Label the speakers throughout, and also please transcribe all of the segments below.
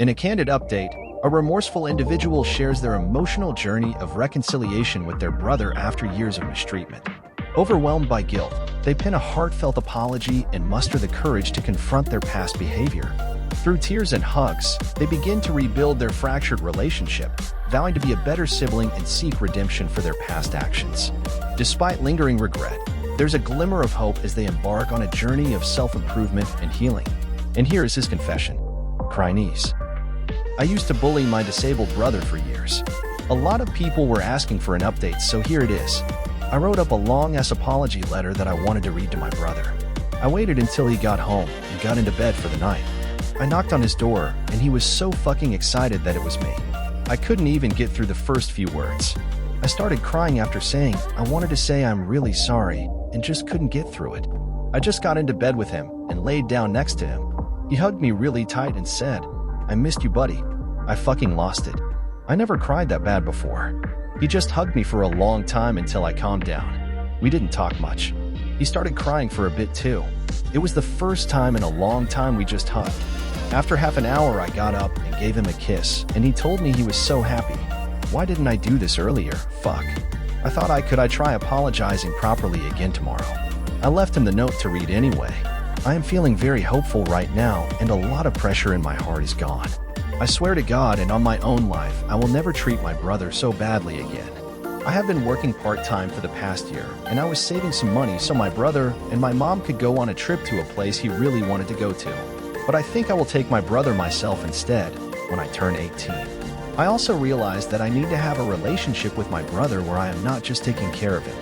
Speaker 1: In a candid update, a remorseful individual shares their emotional journey of reconciliation with their brother after years of mistreatment. Overwhelmed by guilt, they pen a heartfelt apology and muster the courage to confront their past behavior. Through tears and hugs, they begin to rebuild their fractured relationship, vowing to be a better sibling and seek redemption for their past actions. Despite lingering regret, there's a glimmer of hope as they embark on a journey of self-improvement and healing. And here is his confession. Krineze. I used to bully my disabled brother for years. A lot of people were asking for an update, so here it is. I wrote up a long-ass apology letter that I wanted to read to my brother. I waited until he got home and got into bed for the night. I knocked on his door, and he was so fucking excited that it was me. I couldn't even get through the first few words. I started crying after saying I wanted to say I'm really sorry and just couldn't get through it. I just got into bed with him and laid down next to him. He hugged me really tight and said, "I missed you, buddy." I fucking lost it. I never cried that bad before. He just hugged me for a long time until I calmed down. We didn't talk much. He started crying for a bit too. It was the first time in a long time we just hugged. After half an hour, I got up and gave him a kiss, and he told me he was so happy. Why didn't I do this earlier? Fuck. I thought I could try apologizing properly again tomorrow. I left him the note to read anyway. I am feeling very hopeful right now, and a lot of pressure in my heart is gone. I swear to God and on my own life, I will never treat my brother so badly again. I have been working part-time for the past year, and I was saving some money so my brother and my mom could go on a trip to a place he really wanted to go to. But I think I will take my brother myself instead when I turn 18. I also realized that I need to have a relationship with my brother where I am not just taking care of him.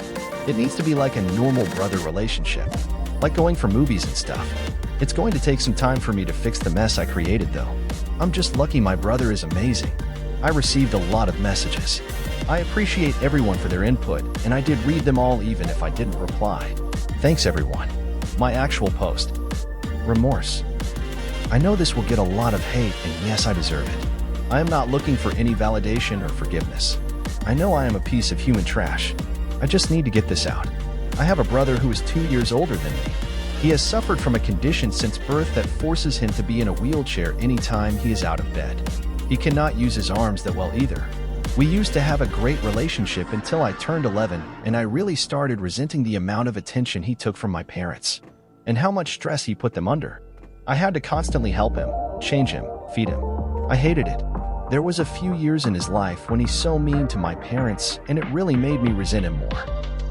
Speaker 1: It needs to be like a normal brother relationship, like going for movies and stuff. It's going to take some time for me to fix the mess I created though. I'm just lucky my brother is amazing. I received a lot of messages. I appreciate everyone for their input, and I did read them all even if I didn't reply. Thanks everyone. My actual post. Remorse. I know this will get a lot of hate, and yes, I deserve it. I am not looking for any validation or forgiveness. I know I am a piece of human trash. I just need to get this out. I have a brother who is 2 years older than me. He has suffered from a condition since birth that forces him to be in a wheelchair anytime he is out of bed. He cannot use his arms that well either. We used to have a great relationship until I turned 11, and I really started resenting the amount of attention he took from my parents, and how much stress he put them under. I had to constantly help him, change him, feed him. I hated it. There was a few years in his life when he's so mean to my parents, and it really made me resent him more.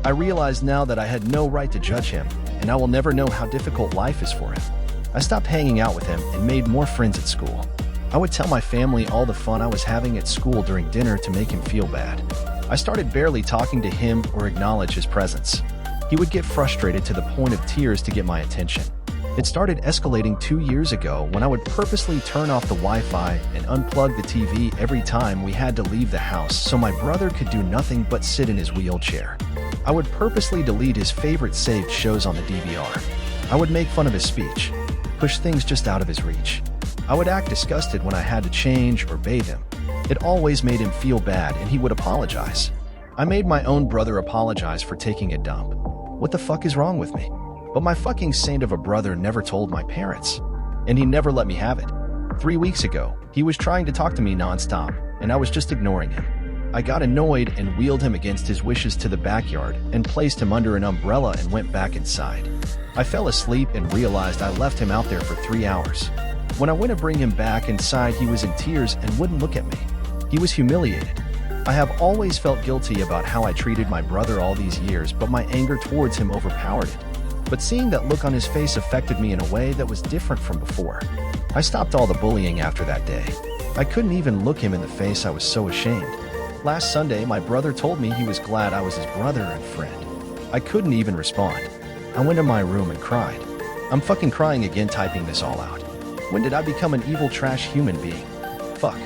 Speaker 1: I realize now that I had no right to judge him, and I will never know how difficult life is for him. I stopped hanging out with him and made more friends at school. I would tell my family all the fun I was having at school during dinner to make him feel bad. I started barely talking to him or acknowledge his presence. He would get frustrated to the point of tears to get my attention. It started escalating 2 years ago when I would purposely turn off the Wi-Fi and unplug the TV every time we had to leave the house so my brother could do nothing but sit in his wheelchair. I would purposely delete his favorite saved shows on the DVR. I would make fun of his speech, push things just out of his reach. I would act disgusted when I had to change or bathe him. It always made him feel bad and he would apologize. I made my own brother apologize for taking a dump. What the fuck is wrong with me? But my fucking saint of a brother never told my parents, and he never let me have it. 3 weeks ago, he was trying to talk to me nonstop, and I was just ignoring him. I got annoyed and wheeled him against his wishes to the backyard and placed him under an umbrella and went back inside. I fell asleep and realized I left him out there for 3 hours. When I went to bring him back inside, he was in tears and wouldn't look at me. He was humiliated. I have always felt guilty about how I treated my brother all these years, but my anger towards him overpowered it. But seeing that look on his face affected me in a way that was different from before. I stopped all the bullying after that day. I couldn't even look him in the face, I was so ashamed. Last Sunday, my brother told me he was glad I was his brother and friend. I couldn't even respond. I went to my room and cried. I'm fucking crying again typing this all out. When did I become an evil trash human being? Fuck.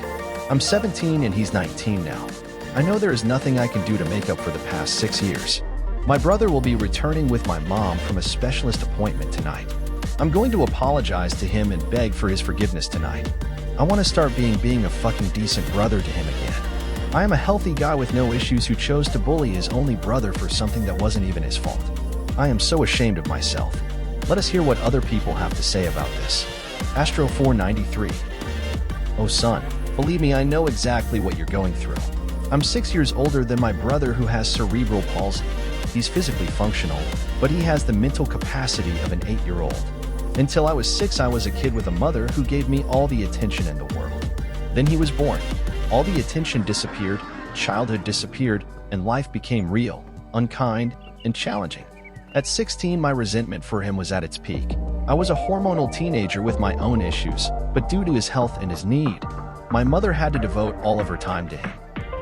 Speaker 1: I'm 17 and he's 19 now. I know there is nothing I can do to make up for the past 6 years. My brother will be returning with my mom from a specialist appointment tonight. I'm going to apologize to him and beg for his forgiveness tonight. I want to start being a fucking decent brother to him again. I am a healthy guy with no issues who chose to bully his only brother for something that wasn't even his fault. I am so ashamed of myself. Let us hear what other people have to say about this. Astro493. "Oh son, believe me, I know exactly what you're going through. I'm 6 years older than my brother who has cerebral palsy. He's physically functional, but he has the mental capacity of an 8-year-old. Until I was 6, I was a kid with a mother who gave me all the attention in the world. Then he was born. All the attention disappeared, childhood disappeared, and life became real, unkind, and challenging. At 16, my resentment for him was at its peak. I was a hormonal teenager with my own issues, but due to his health and his need, my mother had to devote all of her time to him.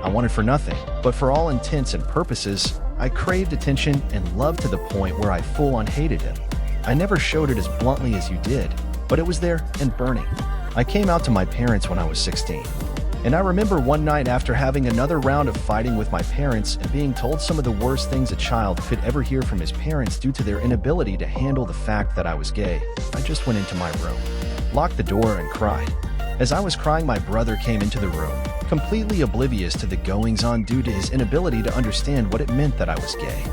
Speaker 1: I wanted for nothing, but for all intents and purposes, I craved attention and love to the point where I full-on hated him. I never showed it as bluntly as you did, but it was there and burning. I came out to my parents when I was 16. And I remember one night after having another round of fighting with my parents and being told some of the worst things a child could ever hear from his parents due to their inability to handle the fact that I was gay, I just went into my room, locked the door, and cried. As I was crying, my brother came into the room, completely oblivious to the goings-on due to his inability to understand what it meant that I was gay.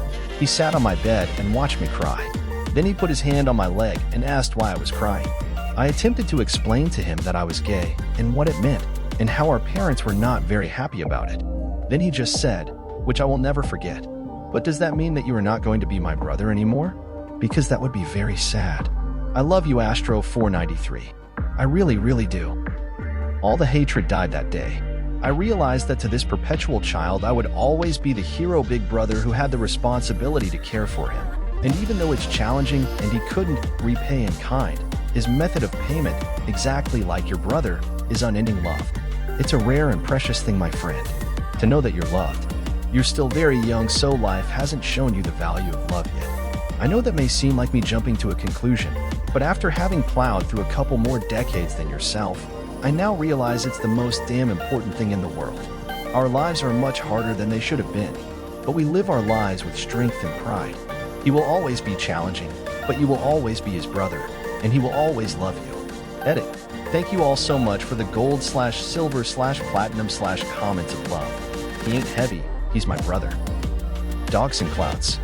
Speaker 1: He sat on my bed and watched me cry. Then he put his hand on my leg and asked why I was crying. I attempted to explain to him that I was gay and what it meant, and how our parents were not very happy about it. Then he just said, which I will never forget, "But does that mean that you are not going to be my brother anymore? Because that would be very sad. I love you, Astro 493. I really, really do." All the hatred died that day. I realized that to this perpetual child, I would always be the hero big brother who had the responsibility to care for him. And even though it's challenging and he couldn't repay in kind, his method of payment, exactly like your brother, is unending love. It's a rare and precious thing, my friend, to know that you're loved. You're still very young, so life hasn't shown you the value of love yet. I know that may seem like me jumping to a conclusion, but after having plowed through a couple more decades than yourself, I now realize it's the most damn important thing in the world. Our lives are much harder than they should have been, but we live our lives with strength and pride. He will always be challenging, but you will always be his brother, and he will always love you. Edit. Thank you all so much for the gold/silver/platinum/comments of love. He ain't heavy, he's my brother. Dogs and clouds.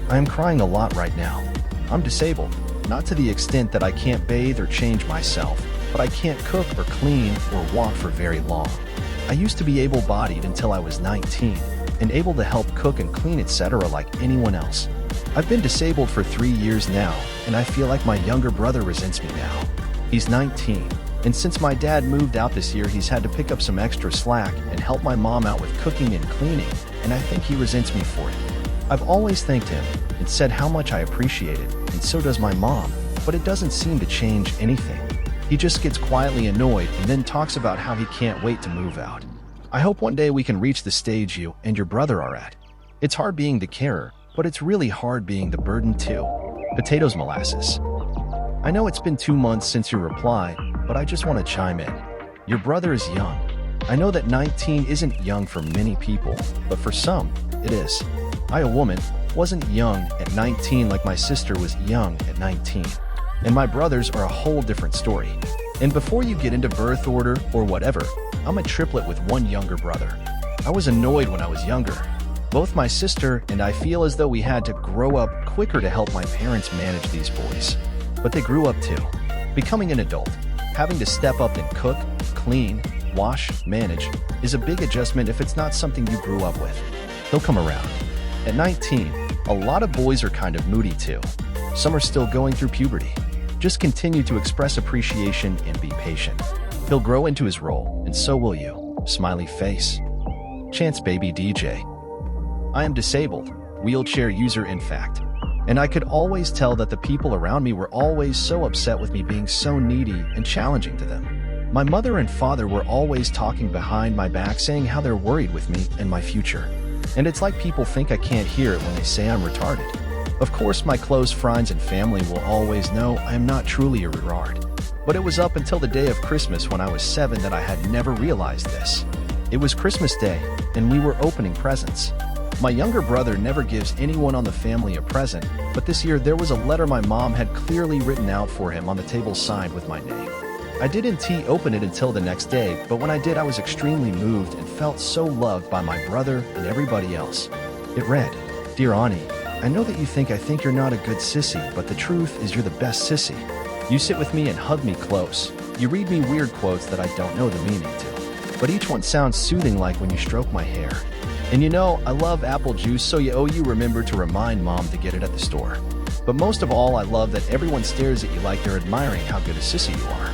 Speaker 1: I am crying a lot right now. I'm disabled, not to the extent that I can't bathe or change myself, but I can't cook or clean or walk for very long. I used to be able-bodied until I was 19, and able to help cook and clean, etc. like anyone else. I've been disabled for 3 years now, and I feel like my younger brother resents me now. He's 19, and since my dad moved out this year, he's had to pick up some extra slack and help my mom out with cooking and cleaning, and I think he resents me for it. I've always thanked him and said how much I appreciate it, and so does my mom, but it doesn't seem to change anything. He just gets quietly annoyed and then talks about how he can't wait to move out. I hope one day we can reach the stage you and your brother are at. It's hard being the carer, but it's really hard being the burden too. Potatoes molasses. I know it's been 2 months since your reply, but I just want to chime in. Your brother is young. I know that 19 isn't young for many people, but for some, it is. I, a woman, wasn't young at 19 like my sister was young at 19. And my brothers are a whole different story. And before you get into birth order or whatever, I'm a triplet with one younger brother. I was annoyed when I was younger. Both my sister and I feel as though we had to grow up quicker to help my parents manage these boys. But they grew up too. Becoming an adult, having to step up and cook, clean, wash, manage, is a big adjustment if it's not something you grew up with. He'll come around. At 19, a lot of boys are kind of moody too. Some are still going through puberty. Just continue to express appreciation and be patient. He'll grow into his role, and so will you. Smiley face. Chance Baby DJ. I am disabled, wheelchair user in fact. And I could always tell that the people around me were always so upset with me being so needy and challenging to them. My mother and father were always talking behind my back saying how they're worried with me and my future. And it's like people think I can't hear it when they say I'm retarded. Of course, my close friends and family will always know I am not truly a retard. But it was up until the day of Christmas when I was 7 that I had never realized this. It was Christmas Day, and we were opening presents. My younger brother never gives anyone on the family a present, but this year there was a letter my mom had clearly written out for him on the table signed with my name. I didn't open it until the next day, but when I did, I was extremely moved and felt so loved by my brother and everybody else. It read, "Dear Ani, I know that you think I think you're not a good sissy, but the truth is you're the best sissy. You sit with me and hug me close. You read me weird quotes that I don't know the meaning to, but each one sounds soothing like when you stroke my hair. And you know, I love apple juice, so you remember to remind mom to get it at the store. But most of all, I love that everyone stares at you like they're admiring how good a sissy you are.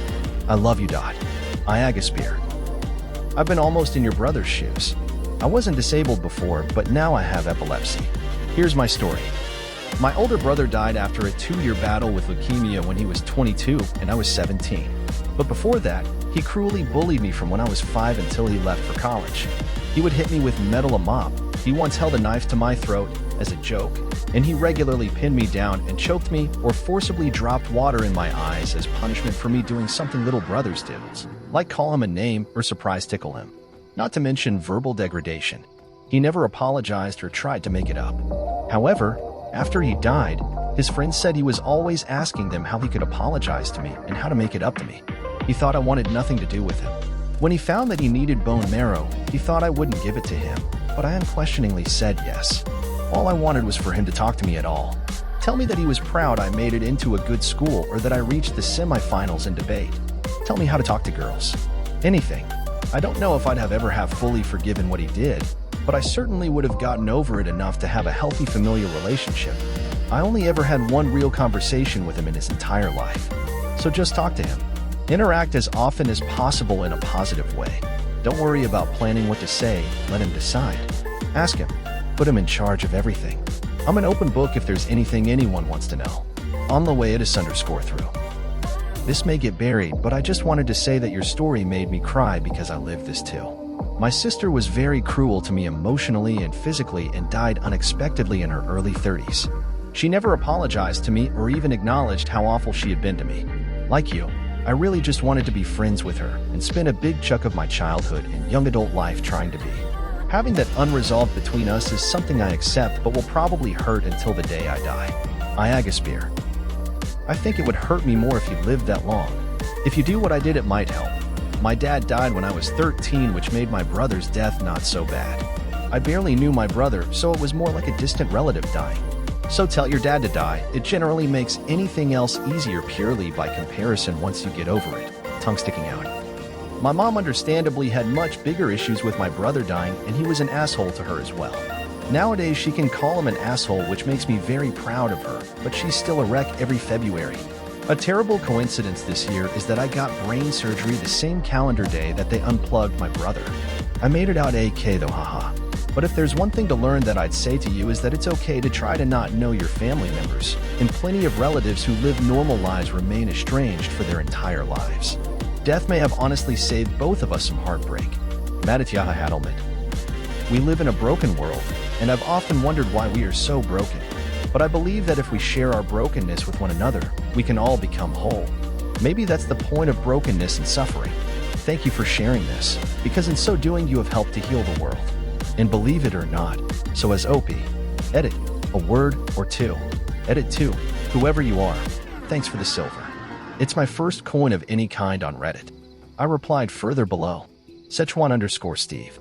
Speaker 1: I love you, Dot. Iagosphere. I've been almost in your brother's shoes. I wasn't disabled before, but now I have epilepsy. Here's my story. My older brother died after a 2-year battle with leukemia when he was 22 and I was 17. But before that, he cruelly bullied me from when I was 5 until he left for college. He would hit me with metal a mop. He once held a knife to my throat as a joke, and he regularly pinned me down and choked me or forcibly dropped water in my eyes as punishment for me doing something little brothers do, like call him a name or surprise tickle him. Not to mention verbal degradation. He never apologized or tried to make it up. However, after he died, his friends said he was always asking them how he could apologize to me and how to make it up to me. He thought I wanted nothing to do with him. When he found that he needed bone marrow, he thought I wouldn't give it to him, but I unquestioningly said yes. All I wanted was for him to talk to me at all. Tell me that he was proud I made it into a good school or that I reached the semifinals in debate. Tell me how to talk to girls. Anything. I don't know if I'd ever have fully forgiven what he did, but I certainly would have gotten over it enough to have a healthy familial relationship. I only ever had one real conversation with him in his entire life. So just talk to him. Interact as often as possible in a positive way. Don't worry about planning what to say, let him decide. Ask him. Put him in charge of everything. I'm an open book if there's anything anyone wants to know. On the way, _through. This may get buried, but I just wanted to say that your story made me cry because I lived this too. My sister was very cruel to me emotionally and physically and died unexpectedly in her early 30s. She never apologized to me or even acknowledged how awful she had been to me. Like you, I really just wanted to be friends with her and spend a big chunk of my childhood and young adult life trying to be. Having that unresolved between us is something I accept but will probably hurt until the day I die. Iagosphere. I think it would hurt me more if you lived that long. If you do what I did, it might help. My dad died when I was 13, which made my brother's death not so bad. I barely knew my brother, so it was more like a distant relative dying. So tell your dad to die. It generally makes anything else easier purely by comparison once you get over it. Tongue sticking out. My mom understandably had much bigger issues with my brother dying, and he was an asshole to her as well. Nowadays she can call him an asshole, which makes me very proud of her, but she's still a wreck every February. A terrible coincidence this year is that I got brain surgery the same calendar day that they unplugged my brother. I made it out okay though, haha. But if there's one thing to learn that I'd say to you is that it's okay to try to not know your family members, and plenty of relatives who live normal lives remain estranged for their entire lives. Death may have honestly saved both of us some heartbreak. Madityaha Hadelman. We live in a broken world, and I've often wondered why we are so broken. But I believe that if we share our brokenness with one another, we can all become whole. Maybe that's the point of brokenness and suffering. Thank you for sharing this, because in so doing you have helped to heal the world. And believe it or not, so as OP, edit, a word or two. Edit 2, whoever you are, thanks for the silver. It's my first coin of any kind on Reddit. I replied further below. Szechuan_Steve.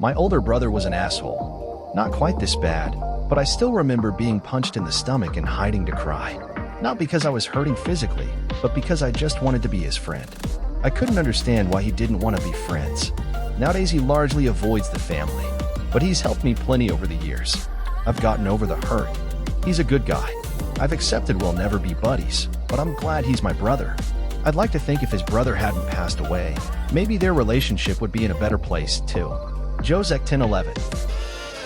Speaker 1: My older brother was an asshole. Not quite this bad, but I still remember being punched in the stomach and hiding to cry. Not because I was hurting physically, but because I just wanted to be his friend. I couldn't understand why he didn't want to be friends. Nowadays he largely avoids the family, but he's helped me plenty over the years. I've gotten over the hurt. He's a good guy. I've accepted we'll never be buddies, but I'm glad he's my brother. I'd like to think if his brother hadn't passed away, maybe their relationship would be in a better place too. Josek 1011.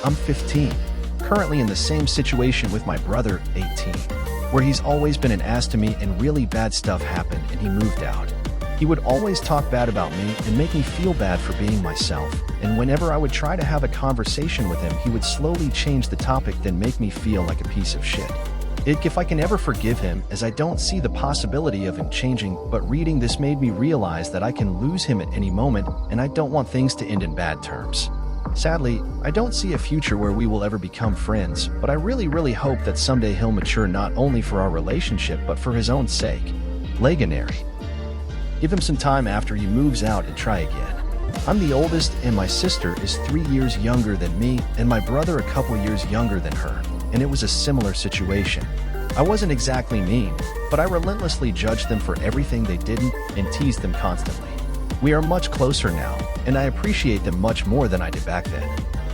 Speaker 1: I'm 15, currently in the same situation with my brother, 18, where he's always been an ass to me and really bad stuff happened and he moved out. He would always talk bad about me and make me feel bad for being myself, and whenever I would try to have a conversation with him, he would slowly change the topic, then make me feel like a piece of shit. If I can ever forgive him, as I don't see the possibility of him changing, but reading this made me realize that I can lose him at any moment, and I don't want things to end in bad terms. Sadly, I don't see a future where we will ever become friends, but I really hope that someday he'll mature not only for our relationship but for his own sake. Legendary. Give him some time after he moves out and try again. I'm the oldest and my sister is 3 years younger than me and my brother a couple years younger than her, and it was a similar situation. I wasn't exactly mean, but I relentlessly judged them for everything they didn't and teased them constantly. We are much closer now, and I appreciate them much more than I did back then.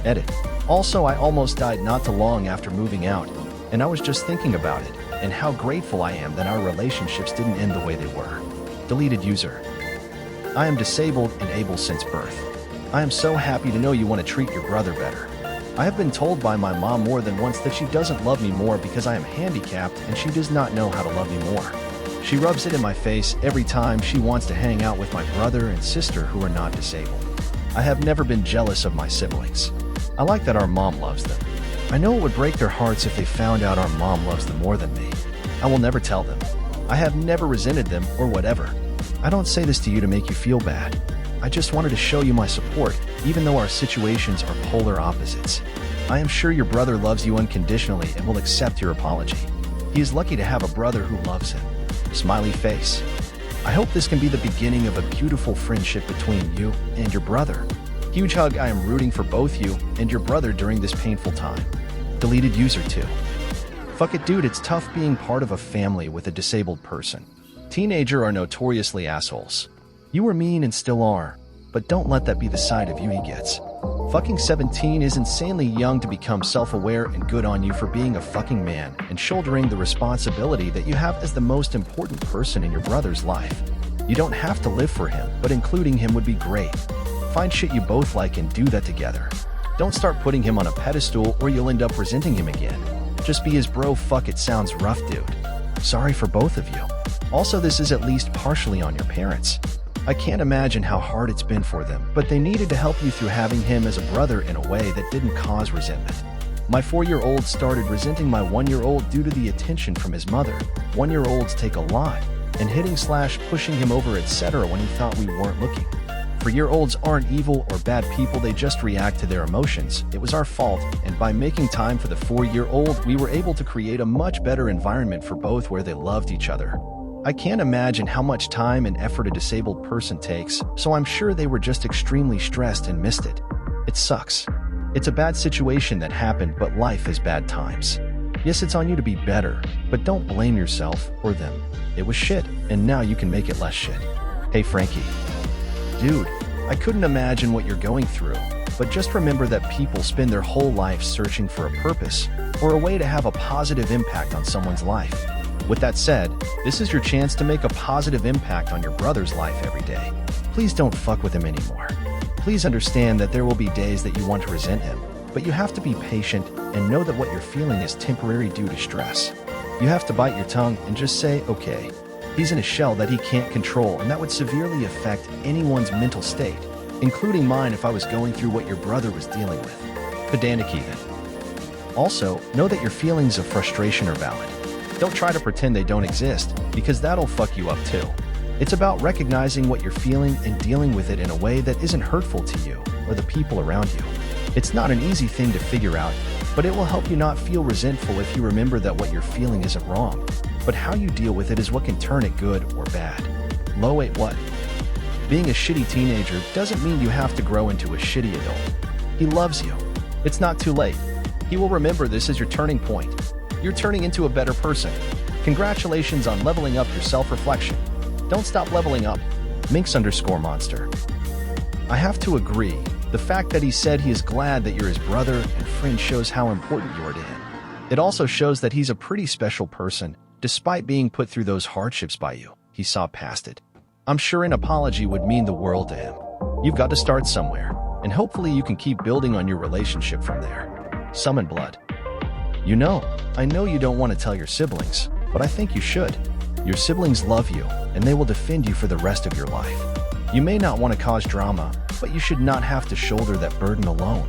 Speaker 1: Edit. Also, I almost died not too long after moving out, and I was just thinking about it, and how grateful I am that our relationships didn't end the way they were. Deleted user. I am disabled and able since birth. I am so happy to know you want to treat your brother better. I have been told by my mom more than once that she doesn't love me more because I am handicapped and she does not know how to love me more. She rubs it in my face every time she wants to hang out with my brother and sister who are not disabled. I have never been jealous of my siblings. I like that our mom loves them. I know it would break their hearts if they found out our mom loves them more than me. I will never tell them. I have never resented them or whatever. I don't say this to you to make you feel bad. I just wanted to show you my support, even though our situations are polar opposites. I am sure your brother loves you unconditionally and will accept your apology. He is lucky to have a brother who loves him. Smiley face. I hope this can be the beginning of a beautiful friendship between you and your brother. Huge hug. I am rooting for both you and your brother during this painful time. Deleted user 2. Fuck it, dude, it's tough being part of a family with a disabled person. Teenagers are notoriously assholes. You were mean and still are, but don't let that be the side of you he gets. Fucking 17 is insanely young to become self-aware, and good on you for being a fucking man and shouldering the responsibility that you have as the most important person in your brother's life. You don't have to live for him, but including him would be great. Find shit you both like and do that together. Don't start putting him on a pedestal or you'll end up resenting him again. Just be his bro. Fuck it, sounds rough, dude. Sorry for both of you. Also, this is at least partially on your parents. I can't imagine how hard it's been for them, but they needed to help you through having him as a brother in a way that didn't cause resentment. My 4-year-old started resenting my 1-year-old due to the attention from his mother. 1-year-olds take a lot, and hitting/pushing him over etc. when he thought we weren't looking. 4-year-olds aren't evil or bad people, they just react to their emotions. It was our fault, and by making time for the 4-year-old, we were able to create a much better environment for both where they loved each other. I can't imagine how much time and effort a disabled person takes, so I'm sure they were just extremely stressed and missed it. It sucks. It's a bad situation that happened, but life is bad times. Yes, it's on you to be better, but don't blame yourself or them. It was shit, and now you can make it less shit. Hey Frankie. Dude, I couldn't imagine what you're going through, but just remember that people spend their whole life searching for a purpose or a way to have a positive impact on someone's life. With that said, this is your chance to make a positive impact on your brother's life every day. Please don't fuck with him anymore. Please understand that there will be days that you want to resent him, but you have to be patient and know that what you're feeling is temporary due to stress. You have to bite your tongue and just say, okay, he's in a shell that he can't control, and that would severely affect anyone's mental state, including mine if I was going through what your brother was dealing with. Pedantic heathen. Also, know that your feelings of frustration are valid. Don't try to pretend they don't exist, because that'll fuck you up too. It's about recognizing what you're feeling and dealing with it in a way that isn't hurtful to you or the people around you. It's not an easy thing to figure out, but it will help you not feel resentful if you remember that what you're feeling isn't wrong, but how you deal with it is what can turn it good or bad. Low wait, what? Being a shitty teenager doesn't mean you have to grow into a shitty adult. He loves you. It's not too late. He will remember this as your turning point. You're turning into a better person. Congratulations on leveling up your self-reflection. Don't stop leveling up. Minx_monster. I have to agree. The fact that he said he is glad that you're his brother and friend shows how important you are to him. It also shows that he's a pretty special person. Despite being put through those hardships by you, he saw past it. I'm sure an apology would mean the world to him. You've got to start somewhere, and hopefully you can keep building on your relationship from there. Summon blood. You know, I know you don't want to tell your siblings, but I think you should. Your siblings love you, and they will defend you for the rest of your life. You may not want to cause drama, but you should not have to shoulder that burden alone.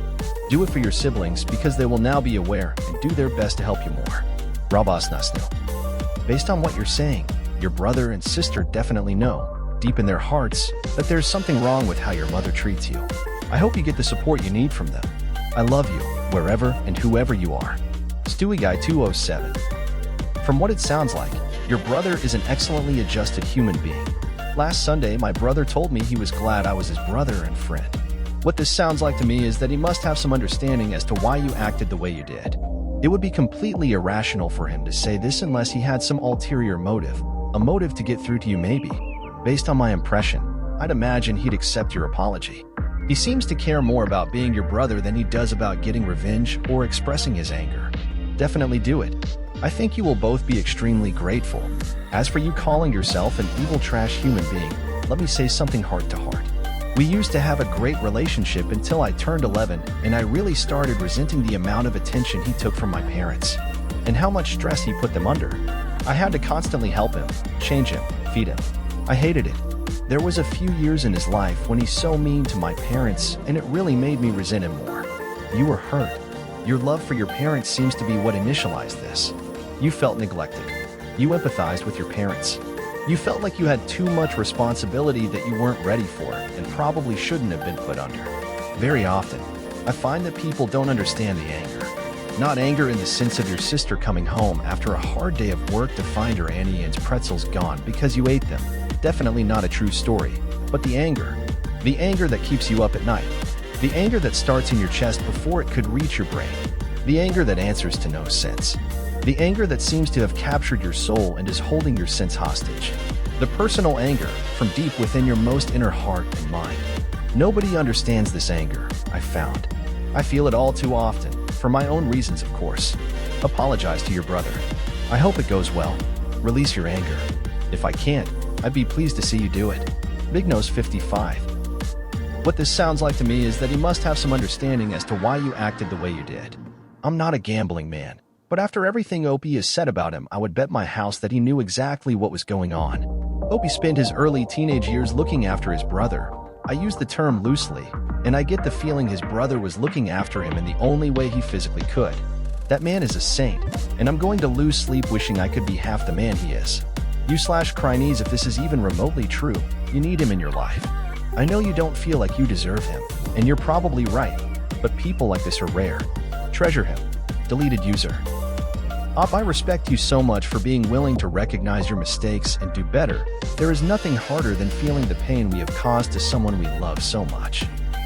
Speaker 1: Do it for your siblings because they will now be aware and do their best to help you more. Rabas Nasnu. Based on what you're saying, your brother and sister definitely know, deep in their hearts, that there's something wrong with how your mother treats you. I hope you get the support you need from them. I love you, wherever and whoever you are. Stewie Guy 207. From what it sounds like, your brother is an excellently adjusted human being. Last Sunday, my brother told me he was glad I was his brother and friend. What this sounds like to me is that he must have some understanding as to why you acted the way you did. It would be completely irrational for him to say this unless he had some ulterior motive, a motive to get through to you maybe. Based on my impression, I'd imagine he'd accept your apology. He seems to care more about being your brother than he does about getting revenge or expressing his anger. Definitely do it. I think you will both be extremely grateful. As for you calling yourself an evil trash human being, let me say something heart to heart. We used to have a great relationship until I turned 11, and I really started resenting the amount of attention he took from my parents, and how much stress he put them under. I had to constantly help him, change him, feed him. I hated it. There was a few years in his life when he's so mean to my parents, and it really made me resent him more. You were hurt. Your love for your parents seems to be what initialized this. You felt neglected. You empathized with your parents. You felt like you had too much responsibility that you weren't ready for and probably shouldn't have been put under. Very often, I find that people don't understand the anger. Not anger in the sense of your sister coming home after a hard day of work to find her Auntie Anne's pretzels gone because you ate them. Definitely not a true story. But the anger that keeps you up at night. The anger that starts in your chest before it could reach your brain. The anger that answers to no sense. The anger that seems to have captured your soul and is holding your sense hostage. The personal anger from deep within your most inner heart and mind. Nobody understands this anger, I've found. I feel it all too often, for my own reasons of course. Apologize to your brother. I hope it goes well. Release your anger. If I can't, I'd be pleased to see you do it. Big Nose 55. What this sounds like to me is that he must have some understanding as to why you acted the way you did. I'm not a gambling man, but after everything Opie has said about him, I would bet my house that he knew exactly what was going on. Opie spent his early teenage years looking after his brother. I use the term loosely, and I get the feeling his brother was looking after him in the only way he physically could. That man is a saint, and I'm going to lose sleep wishing I could be half the man he is. Krineze, if this is even remotely true, you need him in your life. I know you don't feel like you deserve him, and you're probably right, but people like this are rare. Treasure him. Deleted user. Op, I respect you so much for being willing to recognize your mistakes and do better. There is nothing harder than feeling the pain we have caused to someone we love so much.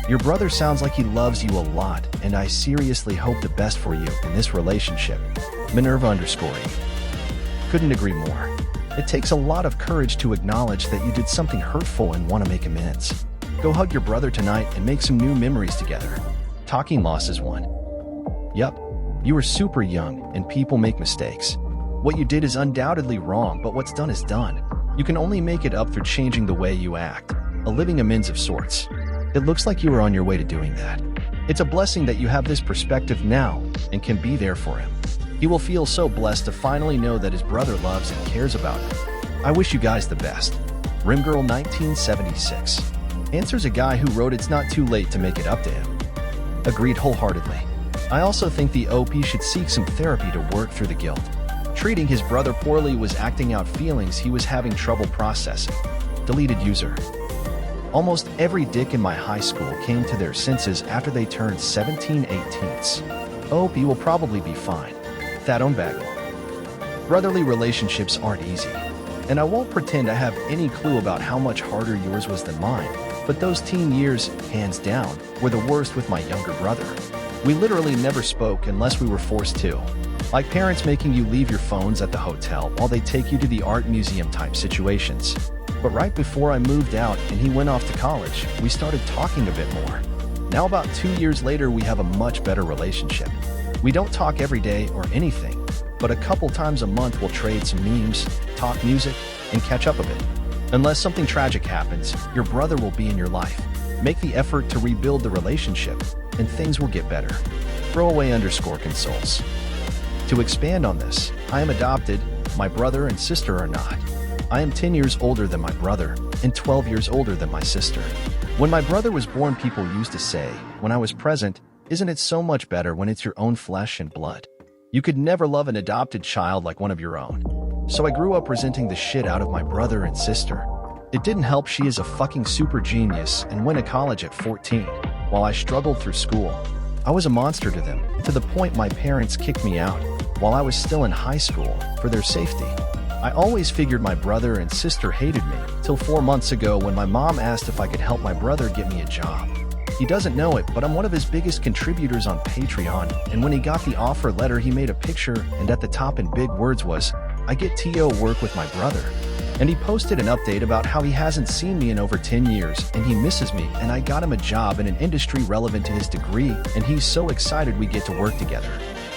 Speaker 1: Your brother sounds like he loves you a lot, and I seriously hope the best for you in this relationship. Minerva_. Couldn't agree more. It takes a lot of courage to acknowledge that you did something hurtful and want to make amends. Go hug your brother tonight and make some new memories together. Talking loss is one. Yup, you were super young and people make mistakes. What you did is undoubtedly wrong, but what's done is done. You can only make it up through changing the way you act, a living amends of sorts. It looks like you are on your way to doing that. It's a blessing that you have this perspective now and can be there for him. He will feel so blessed to finally know that his brother loves and cares about him. I wish you guys the best. Rimgirl 1976 answers a guy who wrote it's not too late to make it up to him. Agreed wholeheartedly. I also think the OP should seek some therapy to work through the guilt. Treating his brother poorly was acting out feelings he was having trouble processing. Deleted user. Almost every dick in my high school came to their senses after they turned 17/18. OP will probably be fine. That own bagel. Brotherly relationships aren't easy, and I won't pretend I have any clue about how much harder yours was than mine, but those teen years, hands down, were the worst with my younger brother. We literally never spoke unless we were forced to. Like parents making you leave your phones at the hotel while they take you to the art museum type situations. But right before I moved out and he went off to college, we started talking a bit more. Now about 2 years later, we have a much better relationship. We don't talk every day or anything, but a couple times a month we'll trade some memes, talk music, and catch up a bit. Unless something tragic happens, your brother will be in your life. Make the effort to rebuild the relationship, and things will get better. Throwaway_consoles. To expand on this, I am adopted, my brother and sister are not. I am 10 years older than my brother, and 12 years older than my sister. When my brother was born, people used to say, when I was present, isn't it so much better when it's your own flesh and blood? You could never love an adopted child like one of your own. So I grew up resenting the shit out of my brother and sister. It didn't help she is a fucking super genius and went to college at 14, while I struggled through school. I was a monster to them, to the point my parents kicked me out, while I was still in high school, for their safety. I always figured my brother and sister hated me, till 4 months ago when my mom asked if I could help my brother get me a job. He doesn't know it, but I'm one of his biggest contributors on Patreon, and when he got the offer letter, he made a picture, and at the top in big words was, "I get to work with my brother." And he posted an update about how he hasn't seen me in over 10 years, and he misses me, and I got him a job in an industry relevant to his degree, and he's so excited we get to work together.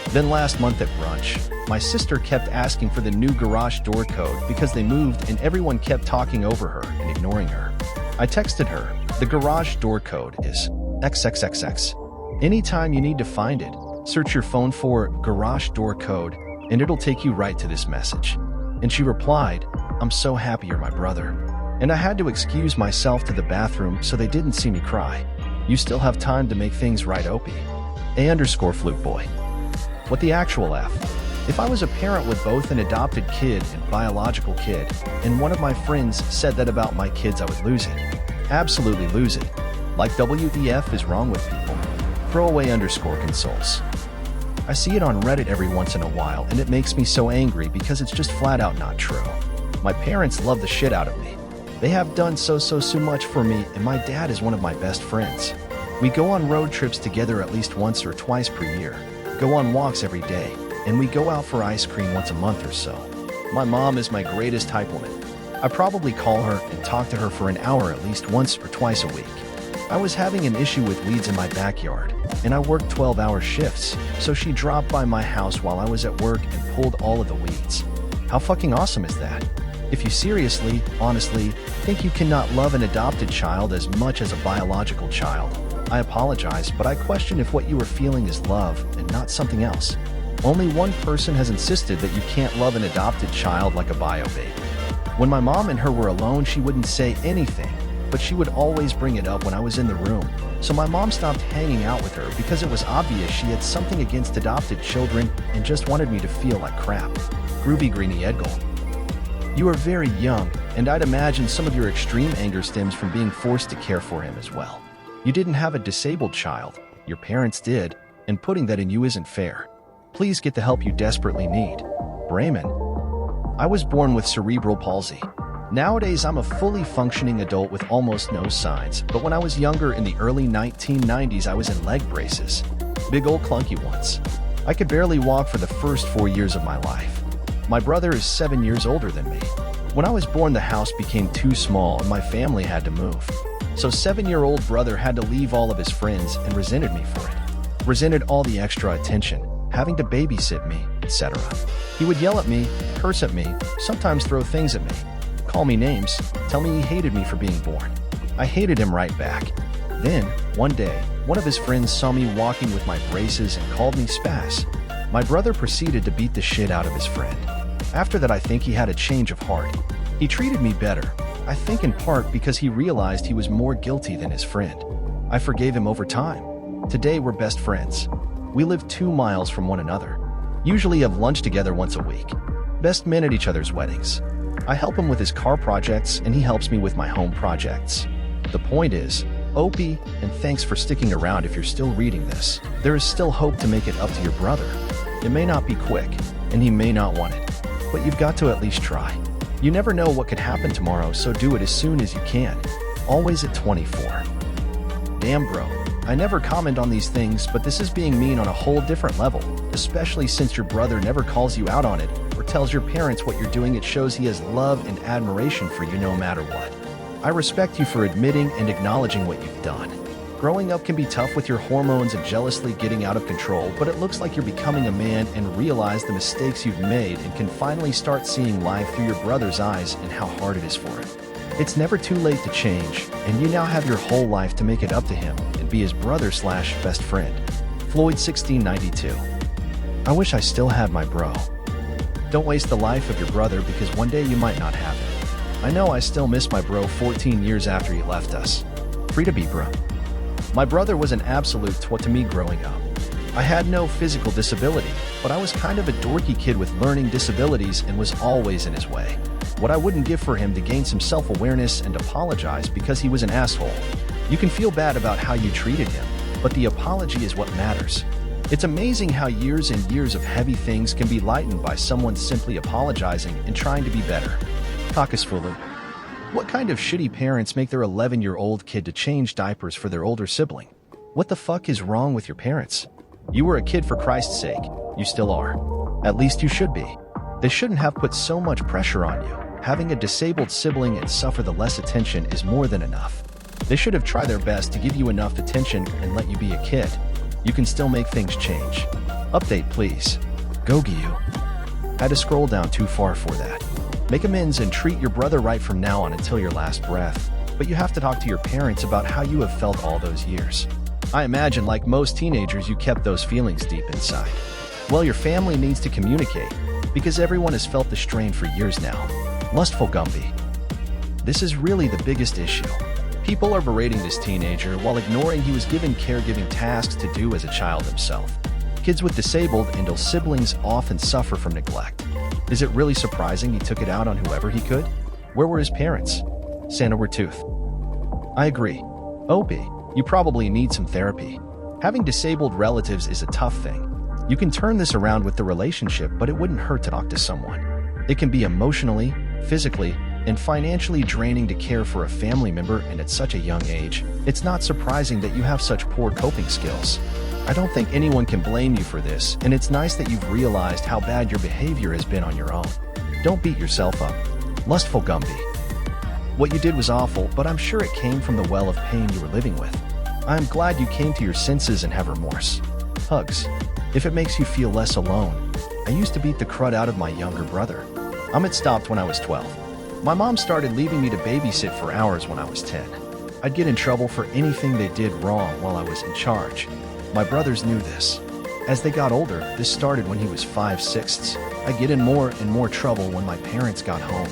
Speaker 1: Then last month at brunch, my sister kept asking for the new garage door code because they moved and everyone kept talking over her and ignoring her. I texted her, "The garage door code is XXXX. Anytime you need to find it, search your phone for garage door code and it'll take you right to this message." And she replied, "I'm so happy you're my brother." And I had to excuse myself to the bathroom so they didn't see me cry. You still have time to make things right, Opie. _flute boy. What the actual F? If I was a parent with both an adopted kid and biological kid, and one of my friends said that about my kids, I would lose it. Absolutely lose it. Like WEF is wrong with people. Throwaway _consoles. I see it on Reddit every once in a while and it makes me so angry because it's just flat out not true. My parents love the shit out of me. They have done so much for me, and my dad is one of my best friends. We go on road trips together at least once or twice per year, go on walks every day, and we go out for ice cream once a month or so. My mom is my greatest hype woman. I probably call her and talk to her for an hour at least once or twice a week. I was having an issue with weeds in my backyard, and I worked 12-hour shifts, so she dropped by my house while I was at work and pulled all of the weeds. How fucking awesome is that? If you seriously, honestly, think you cannot love an adopted child as much as a biological child, I apologize, but I question if what you are feeling is love and not something else. Only one person has insisted that you can't love an adopted child like a bio baby. When my mom and her were alone, she wouldn't say anything, but she would always bring it up when I was in the room. So my mom stopped hanging out with her because it was obvious she had something against adopted children and just wanted me to feel like crap. Groovy Greeny Edgel. You are very young, and I'd imagine some of your extreme anger stems from being forced to care for him as well. You didn't have a disabled child, your parents did, and putting that in you isn't fair. Please get the help you desperately need. Brayman. I was born with cerebral palsy. Nowadays, I'm a fully functioning adult with almost no signs, but when I was younger in the early 1990s, I was in leg braces. Big old clunky ones. I could barely walk for the first 4 years of my life. My brother is 7 years older than me. When I was born, the house became too small and my family had to move. So 7-year-old brother had to leave all of his friends and resented me for it. Resented all the extra attention, having to babysit me, etc. He would yell at me, curse at me, sometimes throw things at me, call me names, tell me he hated me for being born. I hated him right back. Then, one day, one of his friends saw me walking with my braces and called me Spaz. My brother proceeded to beat the shit out of his friend. After that, I think he had a change of heart. He treated me better, I think in part because he realized he was more guilty than his friend. I forgave him over time. Today, we're best friends. We live 2 miles from one another. Usually have lunch together once a week. Best men at each other's weddings. I help him with his car projects and he helps me with my home projects. The point is, Opie, and thanks for sticking around if you're still reading this, there is still hope to make it up to your brother. It may not be quick, and he may not want it, but you've got to at least try. You never know what could happen tomorrow, so do it as soon as you can. Always at 24. Damn bro, I never comment on these things, but this is being mean on a whole different level, especially since your brother never calls you out on it or tells your parents what you're doing. It shows he has love and admiration for you no matter what. I respect you for admitting and acknowledging what you've done. Growing up can be tough with your hormones and jealously getting out of control, but it looks like you're becoming a man and realize the mistakes you've made and can finally start seeing life through your brother's eyes and how hard it is for him. It's never too late to change, and you now have your whole life to make it up to him and be his brother/best friend. Floyd 1692. I wish I still had my bro. Don't waste the life of your brother because one day you might not have it. I know I still miss my bro 14 years after he left us. Free to be bro. My brother was an absolute twat to me growing up. I had no physical disability, but I was kind of a dorky kid with learning disabilities and was always in his way. What I wouldn't give for him to gain some self-awareness and apologize because he was an asshole. You can feel bad about how you treated him, but the apology is what matters. It's amazing how years and years of heavy things can be lightened by someone simply apologizing and trying to be better. Kakasfulu. What kind of shitty parents make their 11-year-old kid to change diapers for their older sibling? What the fuck is wrong with your parents? You were a kid for Christ's sake. You still are. At least you should be. They shouldn't have put so much pressure on you. Having a disabled sibling and suffer the less attention is more than enough. They should have tried their best to give you enough attention and let you be a kid. You can still make things change. Update, please. Gogi-you. Had to scroll down too far for that. Make amends and treat your brother right from now on until your last breath. But you have to talk to your parents about how you have felt all those years. I imagine, like most teenagers, you kept those feelings deep inside. Well, your family needs to communicate, because everyone has felt the strain for years now. Lustful Gumby. This is really the biggest issue. People are berating this teenager while ignoring he was given caregiving tasks to do as a child himself. Kids with disabled and ill siblings often suffer from neglect. Is it really surprising he took it out on whoever he could? Where were his parents? Santa were tooth. I agree. Opie, you probably need some therapy. Having disabled relatives is a tough thing. You can turn this around with the relationship, but it wouldn't hurt to talk to someone. It can be emotionally, physically, and financially draining to care for a family member, and at such a young age, it's not surprising that you have such poor coping skills. I don't think anyone can blame you for this, and it's nice that you've realized how bad your behavior has been on your own. Don't beat yourself up. Lustful Gumby. What you did was awful, but I'm sure it came from the well of pain you were living with. I'm glad you came to your senses and have remorse. Hugs. If it makes you feel less alone, I used to beat the crud out of my younger brother. It stopped when I was 12. My mom started leaving me to babysit for hours when I was 10. I'd get in trouble for anything they did wrong while I was in charge. My brothers knew this. As they got older, this started when he was 5/6. I'd get in more and more trouble when my parents got home.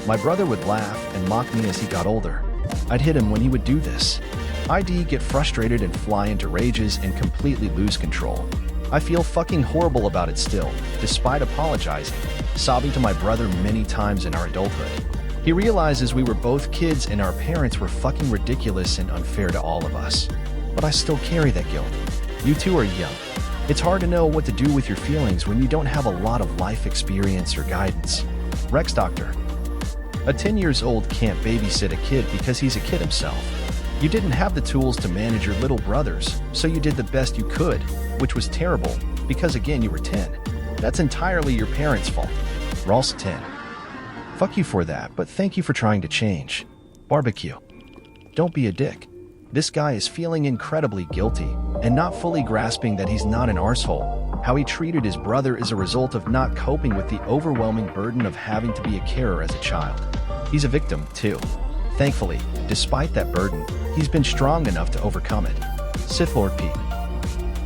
Speaker 1: My brother would laugh and mock me as he got older. I'd hit him when he would do this. I'd get frustrated and fly into rages and completely lose control. I feel fucking horrible about it still, despite apologizing, sobbing to my brother many times in our adulthood. He realizes we were both kids and our parents were fucking ridiculous and unfair to all of us. But I still carry that guilt. You two are young. It's hard to know what to do with your feelings when you don't have a lot of life experience or guidance. Rex Doctor. A 10 years old can't babysit a kid because he's a kid himself. You didn't have the tools to manage your little brothers, so you did the best you could, which was terrible, because again you were 10. That's entirely your parents' fault. Rawls 10. Fuck you for that, but thank you for trying to change. Barbecue. Don't be a dick. This guy is feeling incredibly guilty, and not fully grasping that he's not an arsehole. How he treated his brother is a result of not coping with the overwhelming burden of having to be a carer as a child. He's a victim, too. Thankfully, despite that burden, he's been strong enough to overcome it. Sith Lord Pete.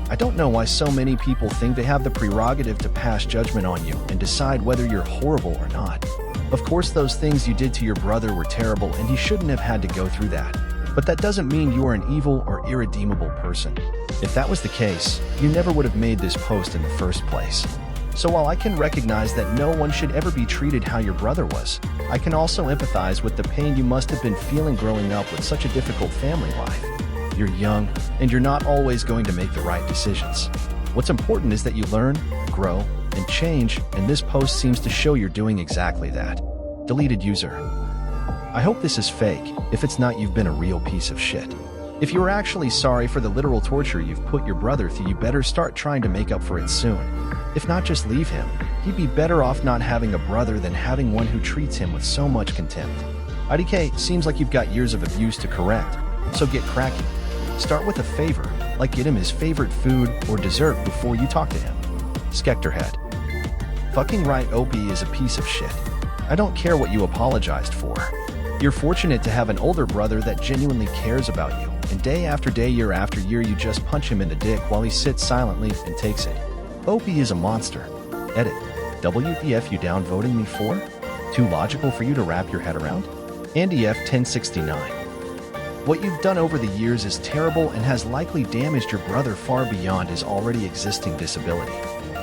Speaker 1: I don't know why so many people think they have the prerogative to pass judgment on you and decide whether you're horrible or not. Of course, those things you did to your brother were terrible and he shouldn't have had to go through that. But that doesn't mean you are an evil or irredeemable person. If that was the case, you never would have made this post in the first place. So while I can recognize that no one should ever be treated how your brother was, I can also empathize with the pain you must have been feeling growing up with such a difficult family life. You're young, and you're not always going to make the right decisions. What's important is that you learn, grow, and change, and this post seems to show you're doing exactly that. Deleted user. I hope this is fake. If it's not, you've been a real piece of shit. If you're actually sorry for the literal torture you've put your brother through, you better start trying to make up for it soon. If not, just leave him. He'd be better off not having a brother than having one who treats him with so much contempt. IDK, seems like you've got years of abuse to correct, so get cracking. Start with a favor, like get him his favorite food or dessert before you talk to him. Skecterhead. Fucking right, Opie is a piece of shit. I don't care what you apologized for. You're fortunate to have an older brother that genuinely cares about you, and day after day, year after year, you just punch him in the dick while he sits silently and takes it. Opie is a monster. Edit. WTF you downvoting me for? Too logical for you to wrap your head around? Andy F. 1069. What you've done over the years is terrible and has likely damaged your brother far beyond his already existing disability.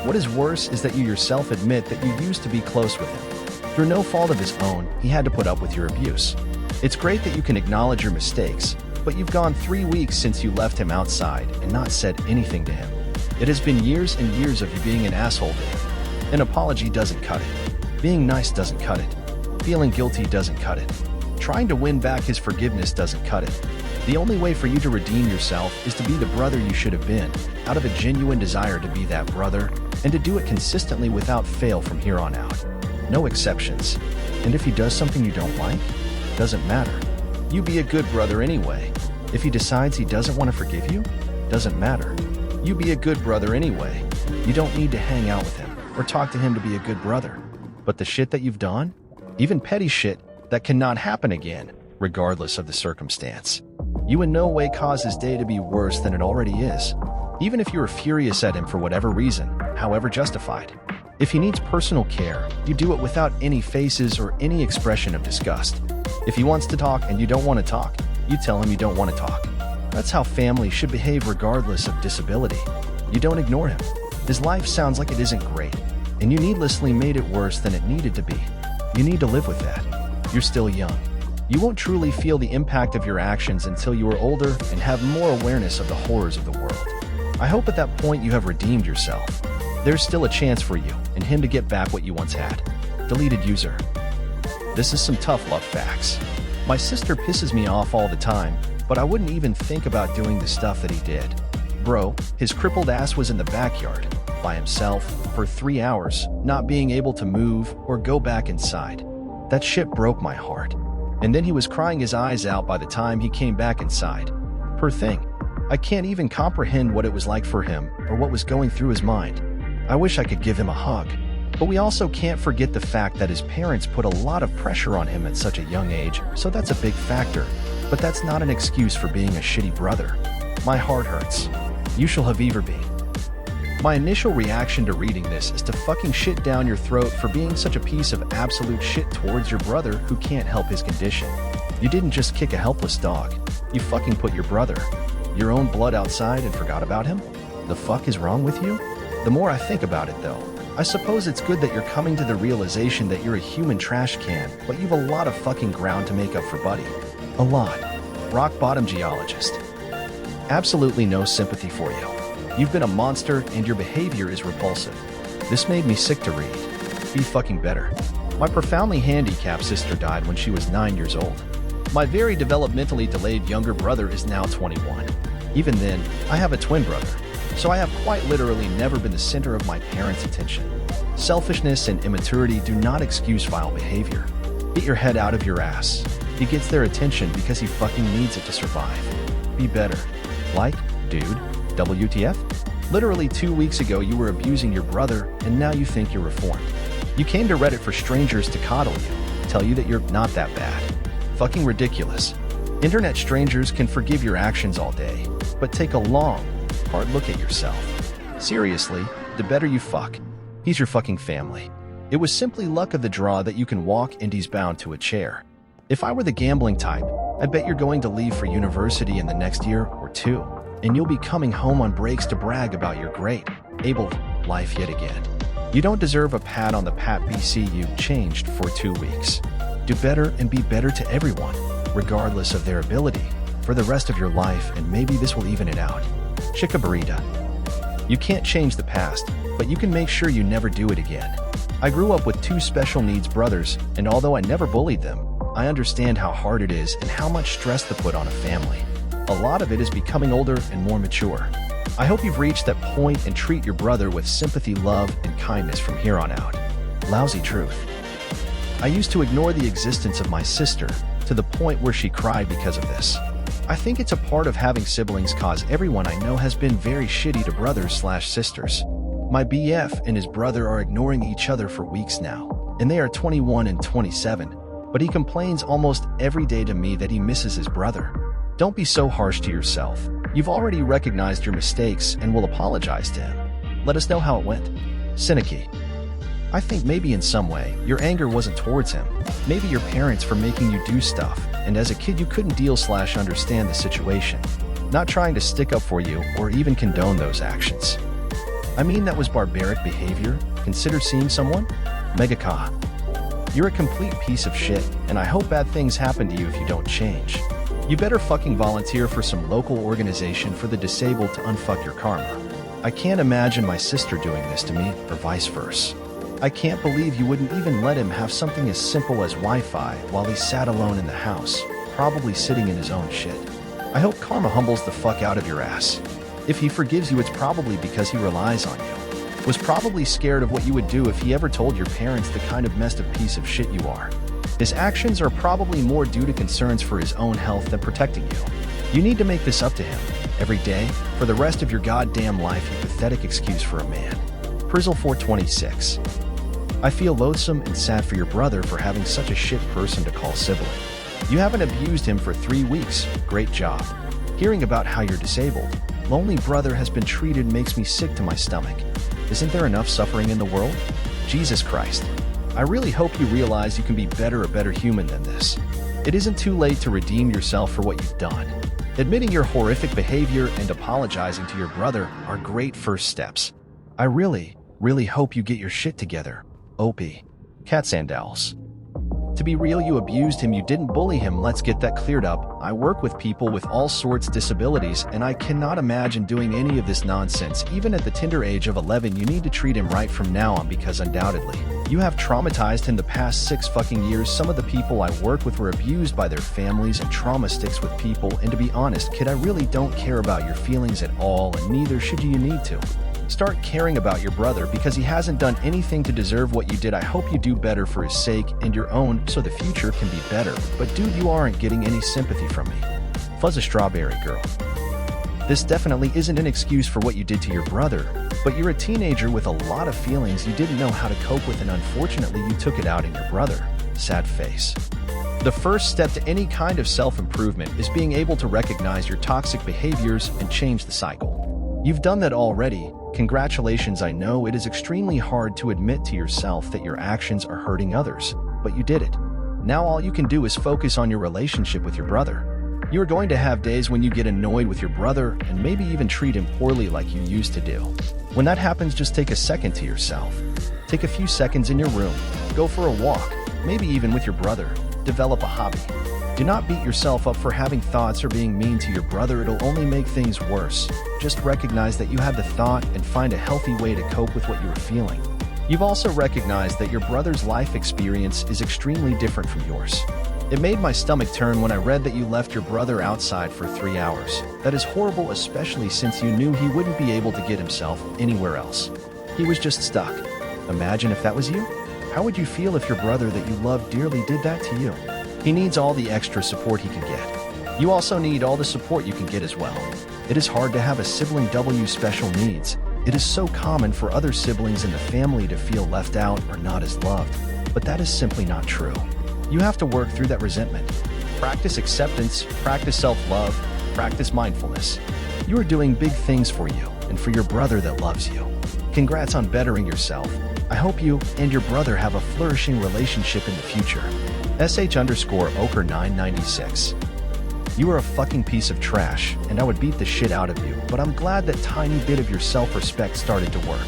Speaker 1: What is worse is that you yourself admit that you used to be close with him. Through no fault of his own, he had to put up with your abuse. It's great that you can acknowledge your mistakes, but you've gone 3 weeks since you left him outside and not said anything to him. It has been years and years of you being an asshole to him. An apology doesn't cut it. Being nice doesn't cut it. Feeling guilty doesn't cut it. Trying to win back his forgiveness doesn't cut it. The only way for you to redeem yourself is to be the brother you should have been, out of a genuine desire to be that brother, and to do it consistently without fail from here on out. No exceptions. And if he does something you don't like, doesn't matter. You be a good brother anyway. If he decides he doesn't want to forgive you, doesn't matter. You be a good brother anyway. You don't need to hang out with him or talk to him to be a good brother. But the shit that you've done, even petty shit, that cannot happen again, regardless of the circumstance. You in no way cause his day to be worse than it already is. Even if you are furious at him for whatever reason, however justified. If he needs personal care, you do it without any faces or any expression of disgust. If he wants to talk and you don't want to talk, you tell him you don't want to talk. That's how family should behave regardless of disability. You don't ignore him. His life sounds like it isn't great, and you needlessly made it worse than it needed to be. You need to live with that. You're still young. You won't truly feel the impact of your actions until you are older and have more awareness of the horrors of the world. I hope at that point you have redeemed yourself. There's still a chance for you and him to get back what you once had. Deleted user. This is some tough love facts. My sister pisses me off all the time, but I wouldn't even think about doing the stuff that he did. Bro, his crippled ass was in the backyard, by himself, for 3 hours, not being able to move or go back inside. That shit broke my heart. And then he was crying his eyes out by the time he came back inside. Poor thing. I can't even comprehend what it was like for him or what was going through his mind. I wish I could give him a hug. But we also can't forget the fact that his parents put a lot of pressure on him at such a young age, so that's a big factor. But that's not an excuse for being a shitty brother. My heart hurts. You shall have ever been. My initial reaction to reading this is to fucking shit down your throat for being such a piece of absolute shit towards your brother who can't help his condition. You didn't just kick a helpless dog. You fucking put your brother, your own blood outside and forgot about him? The fuck is wrong with you? The more I think about it though, I suppose it's good that you're coming to the realization that you're a human trash can, but you've a lot of fucking ground to make up for, buddy. A lot. Rock bottom geologist. Absolutely no sympathy for you. You've been a monster and your behavior is repulsive. This made me sick to read. Be fucking better. My profoundly handicapped sister died when she was 9 years old. My very developmentally delayed younger brother is now 21. Even then, I have a twin brother, so I have quite literally never been the center of my parents' attention. Selfishness and immaturity do not excuse vile behavior. Get your head out of your ass. He gets their attention because he fucking needs it to survive. Be better. Like, dude, WTF? Literally 2 weeks ago you were abusing your brother and now you think you're reformed. You came to Reddit for strangers to coddle you, tell you that you're not that bad. Fucking ridiculous. Internet strangers can forgive your actions all day, but take a long, hard look at yourself. Seriously, the better you fuck. He's your fucking family. It was simply luck of the draw that you can walk and he's bound to a chair. If I were the gambling type, I bet you're going to leave for university in the next year or two, and you'll be coming home on breaks to brag about your great, able life yet again. You don't deserve a pat on the pat BC you changed for 2 weeks. Do better and be better to everyone, regardless of their ability, for the rest of your life, and maybe this will even it out. Chica burrita. You can't change the past, but you can make sure you never do it again. I grew up with 2 special needs brothers, and although I never bullied them, I understand how hard it is and how much stress to put on a family. A lot of it is becoming older and more mature. I hope you've reached that point and treat your brother with sympathy, love, and kindness from here on out. Lousy truth. I used to ignore the existence of my sister to the point where she cried because of this. I think it's a part of having siblings cause everyone I know has been very shitty to brothers/sisters. My BF and his brother are ignoring each other for weeks now, and they are 21 and 27, but he complains almost every day to me that he misses his brother. Don't be so harsh to yourself. You've already recognized your mistakes and will apologize to him. Let us know how it went. Cynici. I think maybe in some way, your anger wasn't towards him. Maybe your parents for making you do stuff, and as a kid you couldn't deal/understand the situation. Not trying to stick up for you or even condone those actions. I mean, that was barbaric behavior. Consider seeing someone? Megaka. You're a complete piece of shit, and I hope bad things happen to you if you don't change. You better fucking volunteer for some local organization for the disabled to unfuck your karma. I can't imagine my sister doing this to me, or vice versa. I can't believe you wouldn't even let him have something as simple as Wi-Fi while he sat alone in the house, probably sitting in his own shit. I hope karma humbles the fuck out of your ass. If he forgives you, it's probably because he relies on you. Was probably scared of what you would do if he ever told your parents the kind of messed up piece of shit you are. His actions are probably more due to concerns for his own health than protecting you. You need to make this up to him, every day, for the rest of your goddamn life, you pathetic excuse for a man. Prizzle 426. I feel loathsome and sad for your brother for having such a shit person to call sibling. You haven't abused him for 3 weeks. Great job. Hearing about how your disabled, lonely brother has been treated makes me sick to my stomach. Isn't there enough suffering in the world? Jesus Christ. I really hope you realize you can be a better human than this. It isn't too late to redeem yourself for what you've done. Admitting your horrific behavior and apologizing to your brother are great first steps. I really hope you get your shit together. OP. Cat Sandals. To be real, you abused him, you didn't bully him. Let's get that cleared up. I work with people with all sorts of disabilities, and I cannot imagine doing any of this nonsense. Even at the tender age of 11, you need to treat him right from now on, because undoubtedly, you have traumatized him the past 6 fucking years. Some of the people I work with were abused by their families, and trauma sticks with people. And to be honest, kid, I really don't care about your feelings at all, and neither should you need to. Start caring about your brother, because he hasn't done anything to deserve what you did. I hope you do better for his sake and your own, so the future can be better. But dude, you aren't getting any sympathy from me. Fuzz a strawberry girl. This definitely isn't an excuse for what you did to your brother, but you're a teenager with a lot of feelings you didn't know how to cope with, and unfortunately you took it out in your brother. Sad face. The first step to any kind of self-improvement is being able to recognize your toxic behaviors and change the cycle. You've done that already. Congratulations. I know it is extremely hard to admit to yourself that your actions are hurting others, but you did it. Now all you can do is focus on your relationship with your brother. You are going to have days when you get annoyed with your brother and maybe even treat him poorly like you used to do. When that happens, just take a second to yourself. Take a few seconds in your room, go for a walk, maybe even with your brother. Develop a hobby. Do not beat yourself up for having thoughts or being mean to your brother. It'll only make things worse. Just recognize that you had the thought and find a healthy way to cope with what you were feeling. You've also recognized that your brother's life experience is extremely different from yours. It made my stomach turn when I read that you left your brother outside for 3 hours. That is horrible, especially since you knew he wouldn't be able to get himself anywhere else. He was just stuck. Imagine if that was you. How would you feel if your brother that you love dearly did that to you? He needs all the extra support he can get. You also need all the support you can get as well. It is hard to have a sibling with special needs. It is so common for other siblings in the family to feel left out or not as loved, but that is simply not true. You have to work through that resentment. Practice acceptance, practice self-love, practice mindfulness. You are doing big things for you and for your brother that loves you. Congrats on bettering yourself. I hope you and your brother have a flourishing relationship in the future. sh_Oker996. You are a fucking piece of trash, and I would beat the shit out of you, but I'm glad that tiny bit of your self-respect started to work.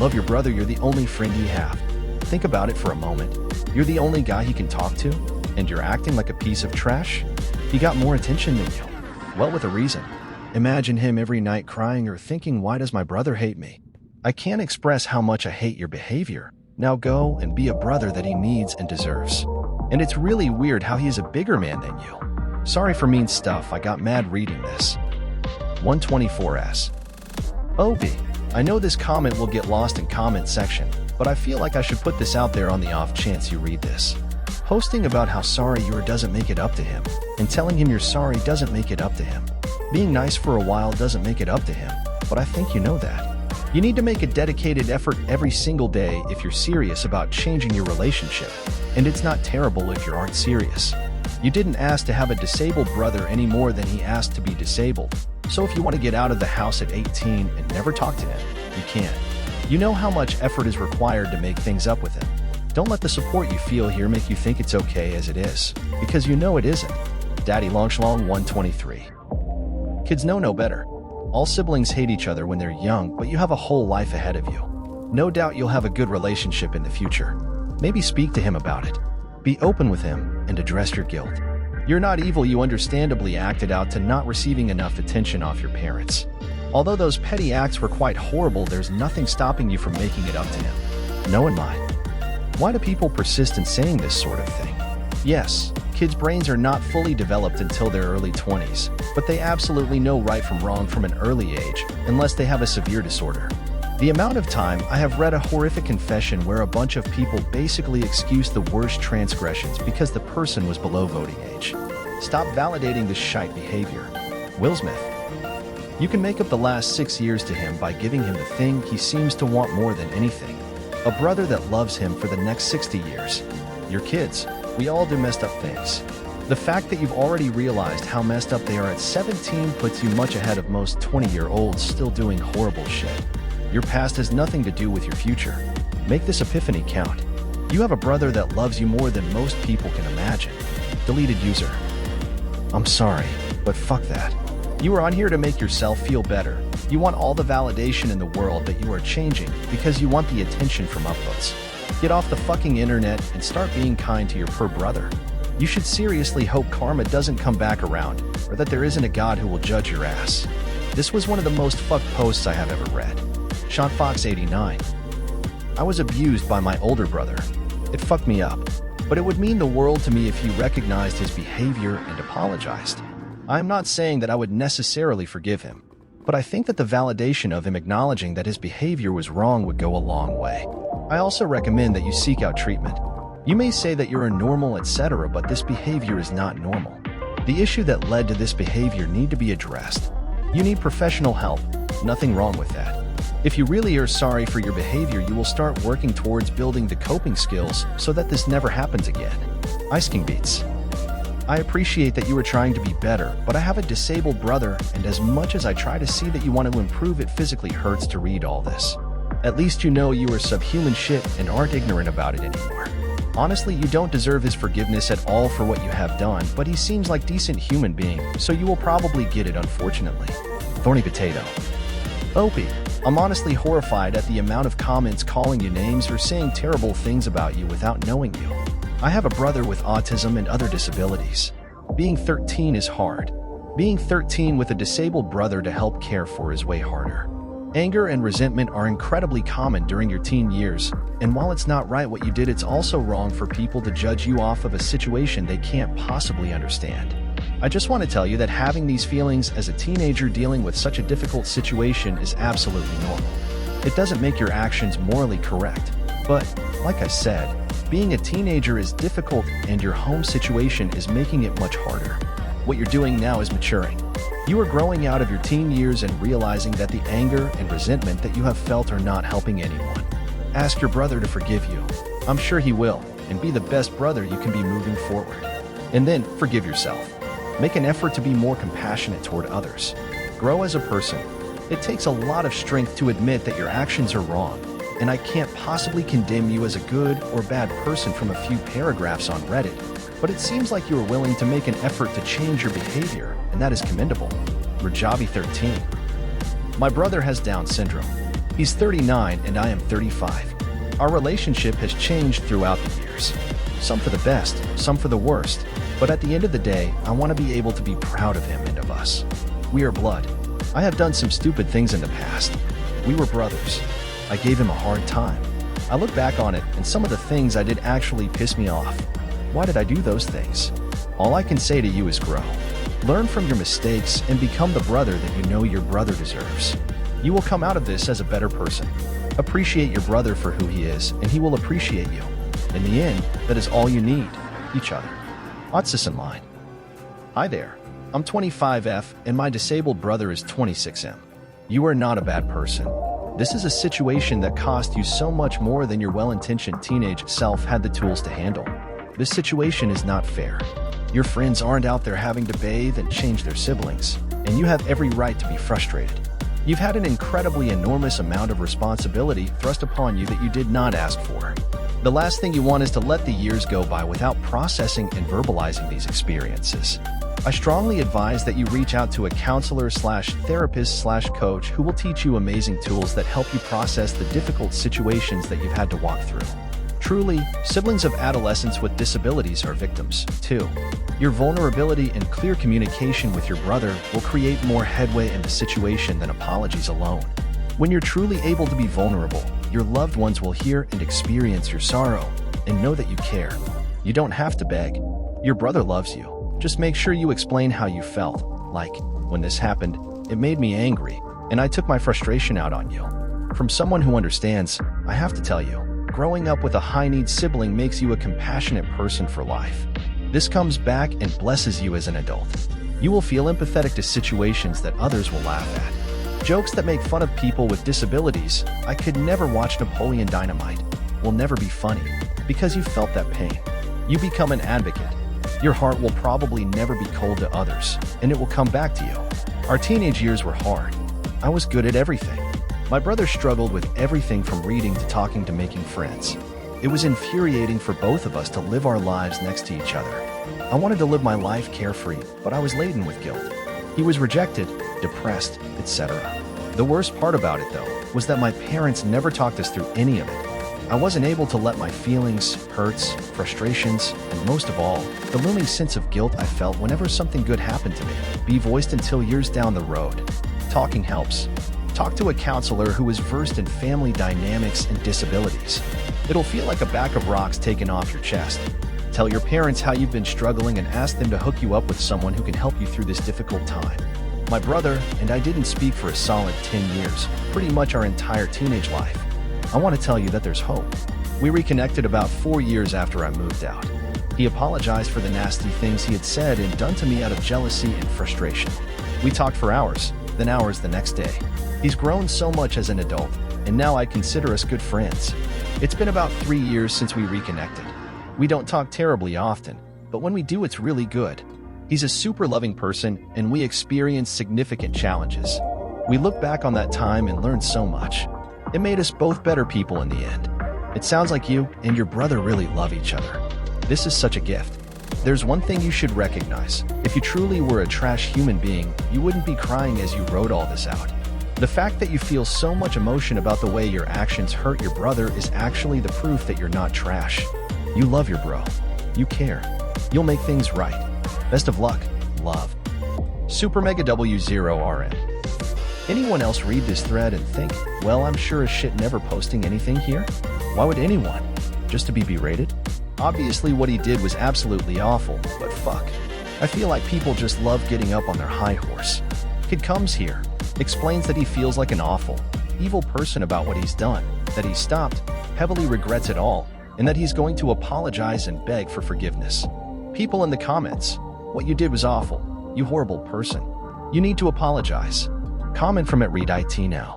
Speaker 1: Love your brother, you're the only friend you have. Think about it for a moment. You're the only guy he can talk to, and you're acting like a piece of trash? He got more attention than you. Well, with a reason. Imagine him every night crying or thinking, why does my brother hate me? I can't express how much I hate your behavior. Now go and be a brother that he needs and deserves. And it's really weird how he is a bigger man than you. Sorry for mean stuff, I got mad reading this. 124S. Obi, I know this comment will get lost in comment section, but I feel like I should put this out there on the off chance you read this. Posting about how sorry you are doesn't make it up to him, and telling him you're sorry doesn't make it up to him. Being nice for a while doesn't make it up to him, but I think you know that. You need to make a dedicated effort every single day if you're serious about changing your relationship, and it's not terrible if you aren't serious. You didn't ask to have a disabled brother any more than he asked to be disabled, so if you want to get out of the house at 18 and never talk to him, you can. You know how much effort is required to make things up with him. Don't let the support you feel here make you think it's okay as it is, because you know it isn't. Daddy Longschlong 123. Kids know no better. All siblings hate each other when they're young, but you have a whole life ahead of you. No doubt you'll have a good relationship in the future. Maybe speak to him about it. Be open with him and address your guilt. You're not evil, you understandably acted out to not receiving enough attention off your parents. Although those petty acts were quite horrible, there's nothing stopping you from making it up to him. No in mine. Why do people persist in saying this sort of thing? Yes, kids' brains are not fully developed until their early 20s, but they absolutely know right from wrong from an early age, unless they have a severe disorder. The amount of time I have read a horrific confession where a bunch of people basically excuse the worst transgressions because the person was below voting age. Stop validating this shite behavior. Will Smith. You can make up the last 6 years to him by giving him the thing he seems to want more than anything. A brother that loves him for the next 60 years. Your kids. We all do messed up things. The fact that you've already realized how messed up they are at 17 puts you much ahead of most 20-year-olds still doing horrible shit. Your past has nothing to do with your future. Make this epiphany count. You have a brother that loves you more than most people can imagine. Deleted user. I'm sorry, but fuck that. You are on here to make yourself feel better. You want all the validation in the world that you are changing because you want the attention from upvotes. Get off the fucking internet and start being kind to your poor brother. You should seriously hope karma doesn't come back around, or that there isn't a god who will judge your ass. This was one of the most fucked posts I have ever read. SeanFox89. I was abused by my older brother. It fucked me up, but it would mean the world to me if he recognized his behavior and apologized. I am not saying that I would necessarily forgive him, but I think that the validation of him acknowledging that his behavior was wrong would go a long way. I also recommend that you seek out treatment. You may say that you're a normal, etc., but this behavior is not normal. The issue that led to this behavior need to be addressed. You need professional help. Nothing wrong with that. If you really are sorry for your behavior, you will start working towards building the coping skills so that this never happens again. Ice King Beats. I appreciate that you are trying to be better, but I have a disabled brother, and as much as I try to see that you want to improve, it physically hurts to read all this. At least you know you are subhuman shit and aren't ignorant about it anymore. Honestly, you don't deserve his forgiveness at all for what you have done, but he seems like a decent human being, so you will probably get it, unfortunately. Thorny Potato. Opie, I'm honestly horrified at the amount of comments calling you names or saying terrible things about you without knowing you. I have a brother with autism and other disabilities. Being 13 is hard. Being 13 with a disabled brother to help care for is way harder. Anger and resentment are incredibly common during your teen years, and while it's not right what you did, it's also wrong for people to judge you off of a situation they can't possibly understand. I just want to tell you that having these feelings as a teenager dealing with such a difficult situation is absolutely normal. It doesn't make your actions morally correct, but, like I said, being a teenager is difficult and your home situation is making it much harder. What you're doing now is maturing. You are growing out of your teen years and realizing that the anger and resentment that you have felt are not helping anyone. Ask your brother to forgive you. I'm sure he will, and be the best brother you can be moving forward. And then, forgive yourself. Make an effort to be more compassionate toward others. Grow as a person. It takes a lot of strength to admit that your actions are wrong, and I can't possibly condemn you as a good or bad person from a few paragraphs on Reddit, but it seems like you are willing to make an effort to change your behavior, and that is commendable. Rajabi13. My brother has Down syndrome. He's 39 and I am 35. Our relationship has changed throughout the years. Some for the best, some for the worst, but at the end of the day, I want to be able to be proud of him and of us. We are blood. I have done some stupid things in the past. We were brothers. I gave him a hard time. I look back on it, and some of the things I did actually piss me off. Why did I do those things? All I can say to you is grow. Learn from your mistakes and become the brother that you know your brother deserves. You will come out of this as a better person. Appreciate your brother for who he is, and he will appreciate you. In the end, that is all you need, each other. Otsis in line. Hi there. I'm 25F, and my disabled brother is 26M. You are not a bad person. This is a situation that cost you so much more than your well-intentioned teenage self had the tools to handle. This situation is not fair. Your friends aren't out there having to bathe and change their siblings, and you have every right to be frustrated. You've had an incredibly enormous amount of responsibility thrust upon you that you did not ask for. The last thing you want is to let the years go by without processing and verbalizing these experiences. I strongly advise that you reach out to a counselor/therapist/coach who will teach you amazing tools that help you process the difficult situations that you've had to walk through. Truly, siblings of adolescents with disabilities are victims, too. Your vulnerability and clear communication with your brother will create more headway in the situation than apologies alone. When you're truly able to be vulnerable, Your loved ones will hear and experience your sorrow and know that you care. You don't have to beg. Your brother loves you. Just make sure you explain how you felt. Like, when this happened, it made me angry, and I took my frustration out on you. From someone who understands, I have to tell you, growing up with a high-need sibling makes you a compassionate person for life. This comes back and blesses you as an adult. You will feel empathetic to situations that others will laugh at. Jokes that make fun of people with disabilities, I could never watch Napoleon Dynamite, will never be funny, because you felt that pain. You become an advocate. Your heart will probably never be cold to others, and it will come back to you. Our teenage years were hard. I was good at everything. My brother struggled with everything from reading to talking to making friends. It was infuriating for both of us to live our lives next to each other. I wanted to live my life carefree, but I was laden with guilt. He was rejected, depressed, etc. The worst part about it, though, was that my parents never talked us through any of it. I wasn't able to let my feelings, hurts, frustrations, and most of all, the looming sense of guilt I felt whenever something good happened to me, be voiced until years down the road. Talking helps. Talk to a counselor who is versed in family dynamics and disabilities. It'll feel like a bag of rocks taken off your chest. Tell your parents how you've been struggling and ask them to hook you up with someone who can help you through this difficult time. My brother and I didn't speak for a solid 10 years, pretty much our entire teenage life. I want to tell you that there's hope. We reconnected about 4 years after I moved out. He apologized for the nasty things he had said and done to me out of jealousy and frustration. We talked for hours, then hours the next day. He's grown so much as an adult, and now I consider us good friends. It's been about 3 years since we reconnected. We don't talk terribly often, but when we do, it's really good. He's a super loving person, and we experienced significant challenges. We look back on that time and learned so much. It made us both better people in the end. It sounds like you and your brother really love each other. This is such a gift. There's one thing you should recognize. If you truly were a trash human being, you wouldn't be crying as you wrote all this out. The fact that you feel so much emotion about the way your actions hurt your brother is actually the proof that you're not trash. You love your bro. You care. You'll make things right. Best of luck. Love. Super Mega W0RN. Anyone else read this thread and think, well, I'm sure as shit never posting anything here? Why would anyone? Just to be berated? Obviously what he did was absolutely awful, but fuck. I feel like people just love getting up on their high horse. Kid comes here, explains that he feels like an awful, evil person about what he's done, that he stopped, heavily regrets it all, and that he's going to apologize and beg for forgiveness. People in the comments, what you did was awful, you horrible person. You need to apologize. Comment from @ReadIT now.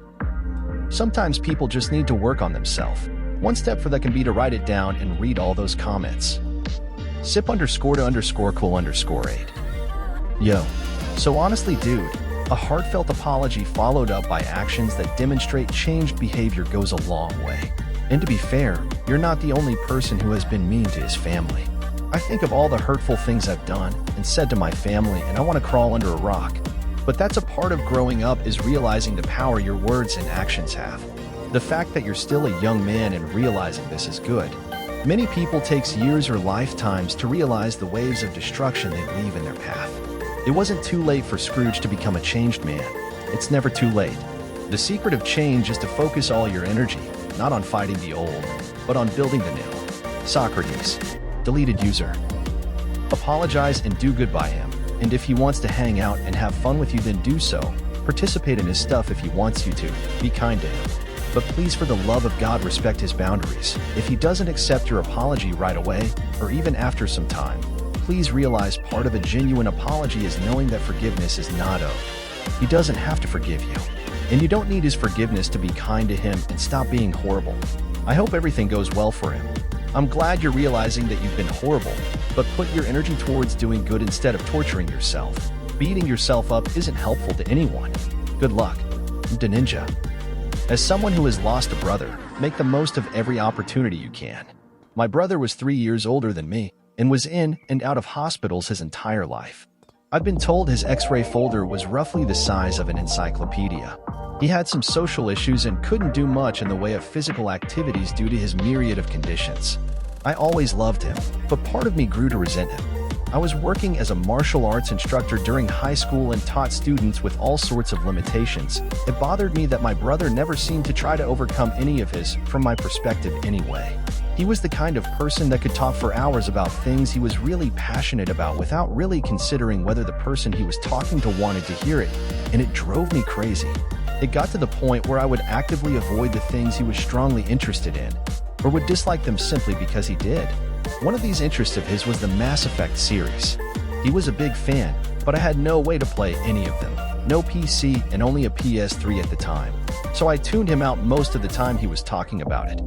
Speaker 1: Sometimes people just need to work on themselves. One step for that can be to write it down and read all those comments. Sip_to_cool_8. Yo. So honestly, dude, a heartfelt apology followed up by actions that demonstrate changed behavior goes a long way. And to be fair, you're not the only person who has been mean to his family. I think of all the hurtful things I've done and said to my family, and I want to crawl under a rock. But that's a part of growing up, is realizing the power your words and actions have. The fact that you're still a young man and realizing this is good. Many people takes years or lifetimes to realize the waves of destruction they leave in their path. It wasn't too late for Scrooge to become a changed man. It's never too late. The secret of change is to focus all your energy, not on fighting the old, but on building the new. Socrates. Deleted user. Apologize and do good by him. And if he wants to hang out and have fun with you, then do so. Participate in his stuff if he wants you to. Be kind to him. But please, for the love of God, respect his boundaries. If he doesn't accept your apology right away, or even after some time, please realize part of a genuine apology is knowing that forgiveness is not owed. He doesn't have to forgive you. And you don't need his forgiveness to be kind to him and stop being horrible. I hope everything goes well for him. I'm glad you're realizing that you've been horrible, but put your energy towards doing good instead of torturing yourself. Beating yourself up isn't helpful to anyone. Good luck. The Ninja. As someone who has lost a brother, make the most of every opportunity you can. My brother was 3 years older than me and was in and out of hospitals his entire life. I've been told his X-ray folder was roughly the size of an encyclopedia. He had some social issues and couldn't do much in the way of physical activities due to his myriad of conditions. I always loved him, but part of me grew to resent him. I was working as a martial arts instructor during high school and taught students with all sorts of limitations. It bothered me that my brother never seemed to try to overcome any of his, from my perspective anyway. He was the kind of person that could talk for hours about things he was really passionate about without really considering whether the person he was talking to wanted to hear it, and it drove me crazy. It got to the point where I would actively avoid the things he was strongly interested in, or would dislike them simply because he did. One of these interests of his was the Mass Effect series. He was a big fan, but I had no way to play any of them. No PC and only a PS3 at the time. So I tuned him out most of the time he was talking about it.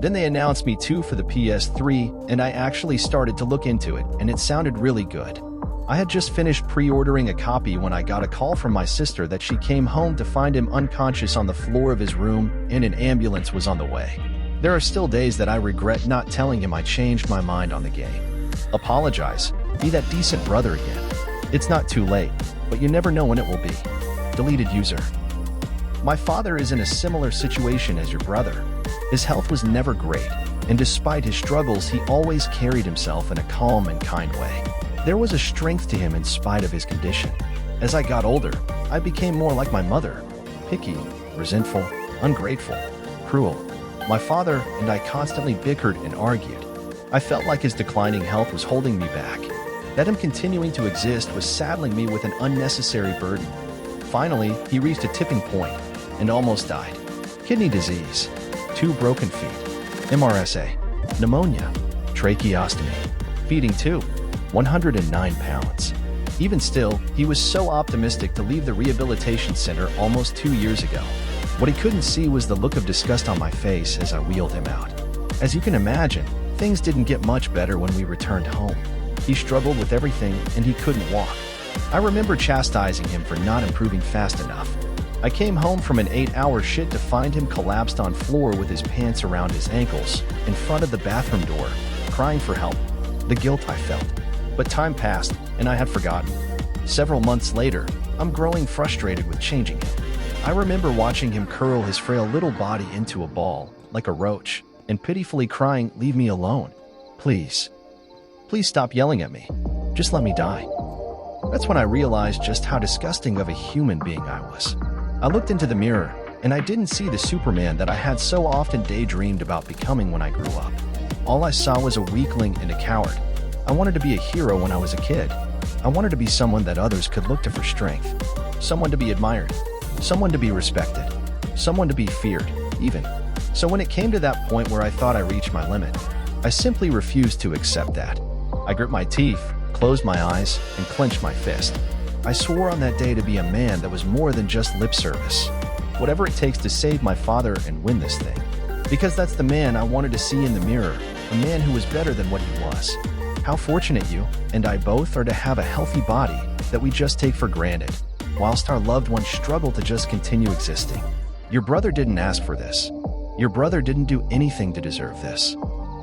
Speaker 1: Then they announced me too for the PS3, and I actually started to look into it, and it sounded really good. I had just finished pre-ordering a copy when I got a call from my sister that she came home to find him unconscious on the floor of his room, and an ambulance was on the way. There are still days that I regret not telling him I changed my mind on the game. Apologize. Be that decent brother again. It's not too late, but you never know when it will be. Deleted user. My father is in a similar situation as your brother. His health was never great, and despite his struggles, he always carried himself in a calm and kind way. There was a strength to him in spite of his condition. As I got older, I became more like my mother. Picky, resentful, ungrateful, cruel. My father and I constantly bickered and argued. I felt like his declining health was holding me back. That him continuing to exist was saddling me with an unnecessary burden. Finally, he reached a tipping point and almost died. Kidney disease, 2 broken feet, MRSA, pneumonia, tracheostomy, feeding tube, 109 pounds. Even still, he was so optimistic to leave the rehabilitation center almost 2 years ago. What he couldn't see was the look of disgust on my face as I wheeled him out. As you can imagine, things didn't get much better when we returned home. He struggled with everything and he couldn't walk. I remember chastising him for not improving fast enough. I came home from an 8-hour shift to find him collapsed on floor with his pants around his ankles, in front of the bathroom door, crying for help. The guilt I felt. But time passed, and I had forgotten. Several months later, I'm growing frustrated with changing him. I remember watching him curl his frail little body into a ball, like a roach, and pitifully crying, "Leave me alone. Please. Please stop yelling at me. Just let me die." That's when I realized just how disgusting of a human being I was. I looked into the mirror, and I didn't see the Superman that I had so often daydreamed about becoming when I grew up. All I saw was a weakling and a coward. I wanted to be a hero when I was a kid. I wanted to be someone that others could look to for strength. Someone to be admired. Someone to be respected. Someone to be feared, even. So when it came to that point where I thought I reached my limit, I simply refused to accept that. I gripped my teeth, closed my eyes, and clenched my fist. I swore on that day to be a man that was more than just lip service. Whatever it takes to save my father and win this thing. Because that's the man I wanted to see in the mirror, a man who was better than what he was. How fortunate you and I both are to have a healthy body that we just take for granted, whilst our loved ones struggle to just continue existing. Your brother didn't ask for this. Your brother didn't do anything to deserve this.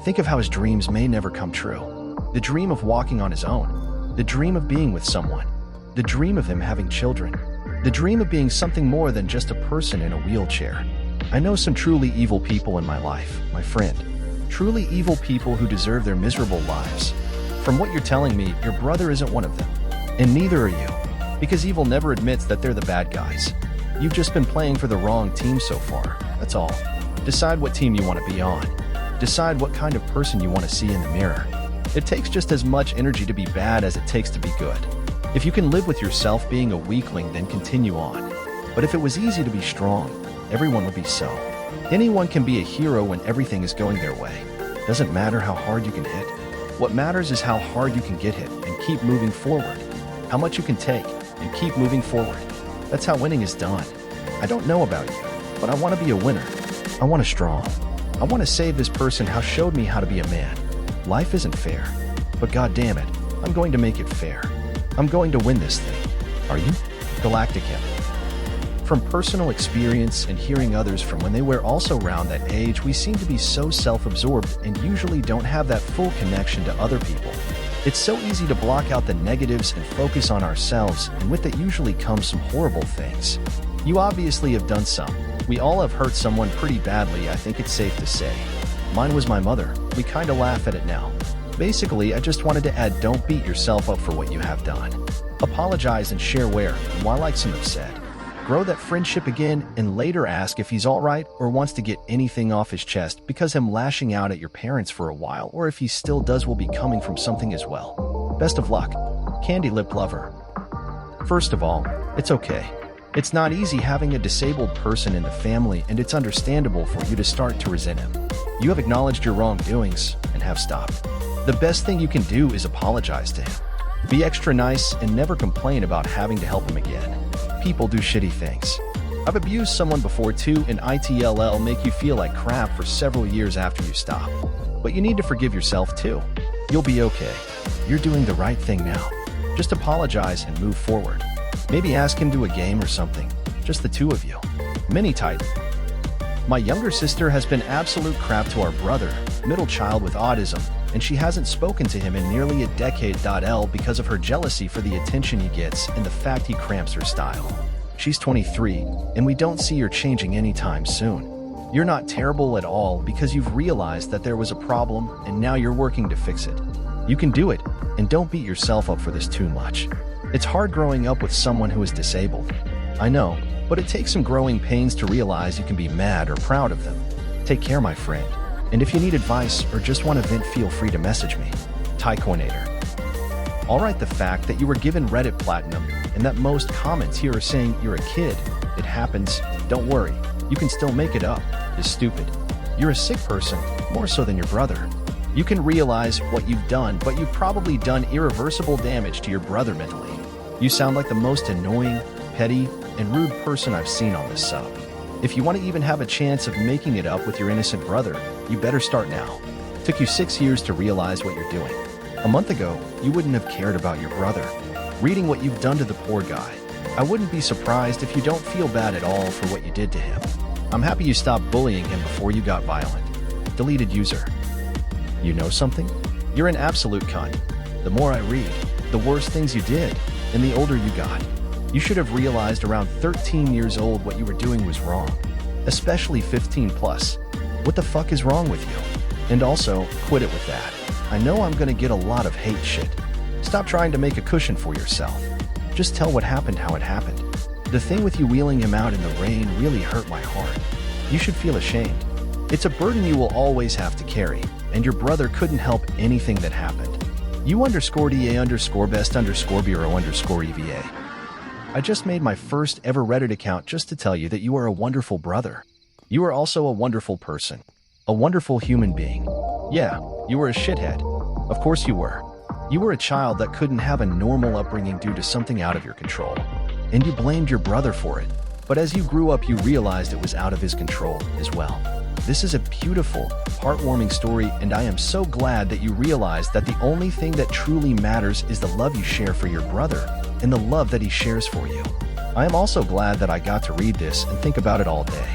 Speaker 1: Think of how his dreams may never come true. The dream of walking on his own. The dream of being with someone. The dream of him having children. The dream of being something more than just a person in a wheelchair. I know some truly evil people in my life, my friend. Truly evil people who deserve their miserable lives. From what you're telling me, your brother isn't one of them. And neither are you. Because evil never admits that they're the bad guys. You've just been playing for the wrong team so far, that's all. Decide what team you want to be on. Decide what kind of person you want to see in the mirror. It takes just as much energy to be bad as it takes to be good. If you can live with yourself being a weakling, then continue on. But if it was easy to be strong, everyone would be so. Anyone can be a hero when everything is going their way. Doesn't matter how hard you can hit. What matters is how hard you can get hit and keep moving forward. How much you can take and keep moving forward. That's how winning is done. I don't know about you, but I want to be a winner. I want a strong. I want to save this person who showed me how to be a man. Life isn't fair, but god damn it, I'm going to make it fair. I'm going to win this thing. Are you? Galactic him. From personal experience and hearing others from when they were also around that age, we seem to be so self-absorbed and usually don't have that full connection to other people. It's so easy to block out the negatives and focus on ourselves, and with it usually comes some horrible things. You obviously have done some. We all have hurt someone pretty badly, I think it's safe to say. Mine was my mother. We kinda laugh at it now. Basically, I just wanted to add, don't beat yourself up for what you have done. Apologize and share where and why, like some have said. Grow that friendship again and later ask if he's alright or wants to get anything off his chest, because him lashing out at your parents for a while, or if he still does, will be coming from something as well. Best of luck, Candy Lip Lover. First of all, it's okay. It's not easy having a disabled person in the family, and it's understandable for you to start to resent him. You have acknowledged your wrongdoings and have stopped. The best thing you can do is apologize to him. Be extra nice and never complain about having to help him again. People do shitty things. I've abused someone before too, and it'll make you feel like crap for several years after you stop. But you need to forgive yourself too. You'll be okay. You're doing the right thing now. Just apologize and move forward. Maybe ask him to a game or something. Just the two of you. Mini Titan. My younger sister has been absolute crap to our brother, middle child with autism, and she hasn't spoken to him in nearly a decade. Because of her jealousy for the attention he gets and the fact he cramps her style. She's 23, and we don't see her changing anytime soon. You're not terrible at all, because you've realized that there was a problem and now you're working to fix it. You can do it, and don't beat yourself up for this too much. It's hard growing up with someone who is disabled. I know, but it takes some growing pains to realize you can be mad or proud of them. Take care, my friend. And if you need advice or just want to vent, feel free to message me. Tycoinator. Alright, the fact that you were given Reddit Platinum and that most comments here are saying you're a kid, it happens, don't worry, you can still make it up, is stupid. You're a sick person, more so than your brother. You can realize what you've done, but you've probably done irreversible damage to your brother mentally. You sound like the most annoying, petty, and rude person I've seen on this sub. If you want to even have a chance of making it up with your innocent brother, you better start now. Took you 6 years to realize what you're doing. A month ago, you wouldn't have cared about your brother. Reading what you've done to the poor guy, I wouldn't be surprised if you don't feel bad at all for what you did to him. I'm happy you stopped bullying him before you got violent. Deleted user. You know something? You're an absolute cunt. The more I read, the worse things you did, and the older you got. You should have realized around 13 years old what you were doing was wrong. Especially 15 plus. What the fuck is wrong with you? And also, quit it with that. I know I'm gonna get a lot of hate shit. Stop trying to make a cushion for yourself. Just tell what happened how it happened. The thing with you wheeling him out in the rain really hurt my heart. You should feel ashamed. It's a burden you will always have to carry, and your brother couldn't help anything that happened. You_DA_best_bureau_EVA. I just made my first ever Reddit account just to tell you that you are a wonderful brother. You are also a wonderful person. A wonderful human being. Yeah, you were a shithead. Of course you were. You were a child that couldn't have a normal upbringing due to something out of your control. And you blamed your brother for it. But as you grew up, you realized it was out of his control as well. This is a beautiful, heartwarming story, and I am so glad that you realized that the only thing that truly matters is the love you share for your brother and the love that he shares for you. I am also glad that I got to read this and think about it all day.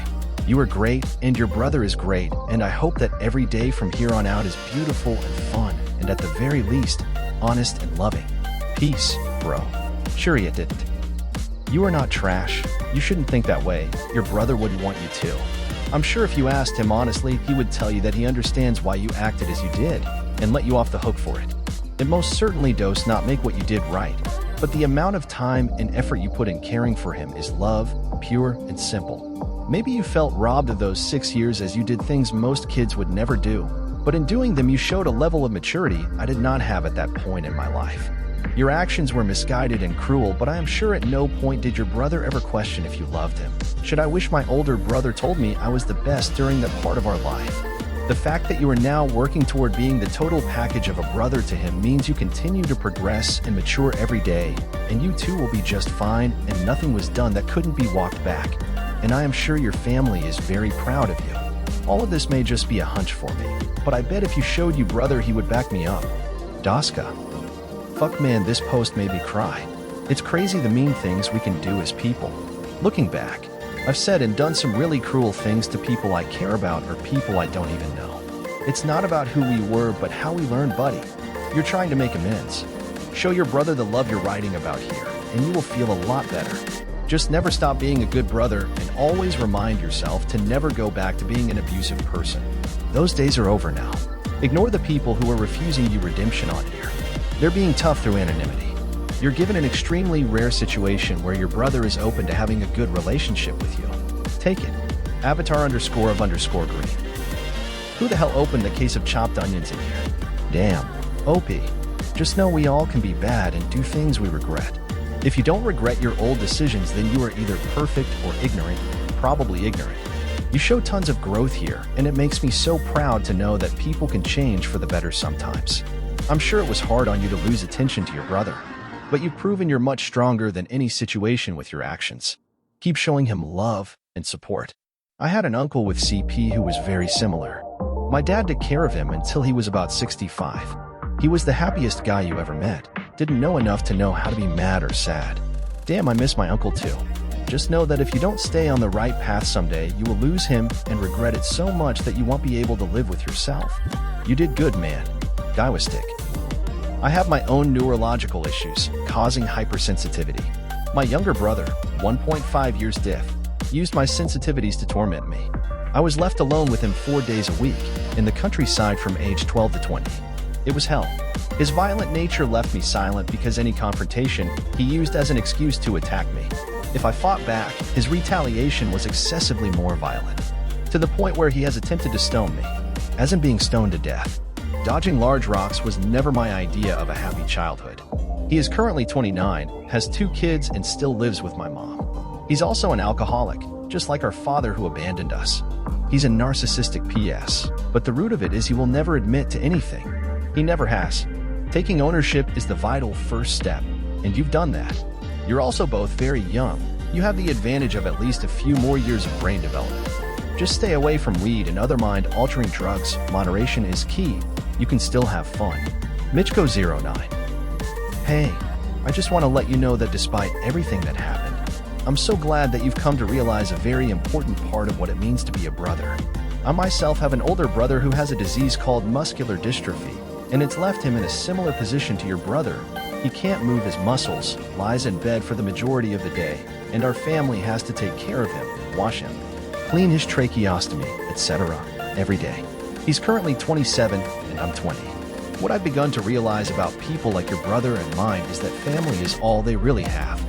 Speaker 1: You are great, and your brother is great, and I hope that every day from here on out is beautiful and fun, and at the very least, honest and loving. Peace, bro. Sure you didn't. You are not trash. You shouldn't think that way. Your brother wouldn't want you to. I'm sure if you asked him honestly, he would tell you that he understands why you acted as you did, and let you off the hook for it. It most certainly does not make what you did right, but the amount of time and effort you put in caring for him is love, pure and simple. Maybe you felt robbed of those 6 years as you did things most kids would never do, but in doing them you showed a level of maturity I did not have at that point in my life. Your actions were misguided and cruel, but I am sure at no point did your brother ever question if you loved him. Should I wish my older brother told me I was the best during that part of our life. The fact that you are now working toward being the total package of a brother to him means you continue to progress and mature every day, and you too will be just fine, and nothing was done that couldn't be walked back. And I am sure your family is very proud of you. All of this may just be a hunch for me, but I bet if you showed you brother he would back me up. Daska. Fuck man, this post made me cry. It's crazy the mean things we can do as people. Looking back, I've said and done some really cruel things to people I care about or people I don't even know. It's not about who we were, but how we learned, buddy. You're trying to make amends. Show your brother the love you're writing about here, and you will feel a lot better. Just never stop being a good brother, and always remind yourself to never go back to being an abusive person. Those days are over now. Ignore the people who are refusing you redemption on here. They're being tough through anonymity. You're given an extremely rare situation where your brother is open to having a good relationship with you. Take it. Avatar_of_green. Who the hell opened the case of chopped onions in here? Damn. OP. Just know we all can be bad and do things we regret. If you don't regret your old decisions, then you are either perfect or ignorant, probably ignorant. You show tons of growth here, and it makes me so proud to know that people can change for the better sometimes. I'm sure it was hard on you to lose attention to your brother, but you've proven you're much stronger than any situation with your actions. Keep showing him love and support. I had an uncle with CP who was very similar. My dad took care of him until he was about 65. He was the happiest guy you ever met. Didn't know enough to know how to be mad or sad. Damn, I miss my uncle too. Just know that if you don't stay on the right path someday, you will lose him and regret it so much that you won't be able to live with yourself. You did good, man. Guy was stick. I have my own neurological issues, causing hypersensitivity. My younger brother, 1.5 years diff, used my sensitivities to torment me. I was left alone with him 4 days a week, in the countryside from age 12 to 20. It was hell. His violent nature left me silent because any confrontation he used as an excuse to attack me. If I fought back, his retaliation was excessively more violent, to the point where he has attempted to stone me, as in being stoned to death. Dodging large rocks was never my idea of a happy childhood. He is currently 29, has 2 kids, and still lives with my mom. He's also an alcoholic, just like our father who abandoned us. He's a narcissistic PS, but the root of it is he will never admit to anything. He never has. Taking ownership is the vital first step, and you've done that. You're also both very young. You have the advantage of at least a few more years of brain development. Just stay away from weed and other mind-altering drugs. Moderation is key. You can still have fun. Michko09. Hey, I just want to let you know that despite everything that happened, I'm so glad that you've come to realize a very important part of what it means to be a brother. I myself have an older brother who has a disease called muscular dystrophy, and it's left him in a similar position to your brother. He can't move his muscles, lies in bed for the majority of the day, and our family has to take care of him, wash him, clean his tracheostomy, etc. every day. He's currently 27 and I'm 20. What I've begun to realize about people like your brother and mine is that family is all they really have.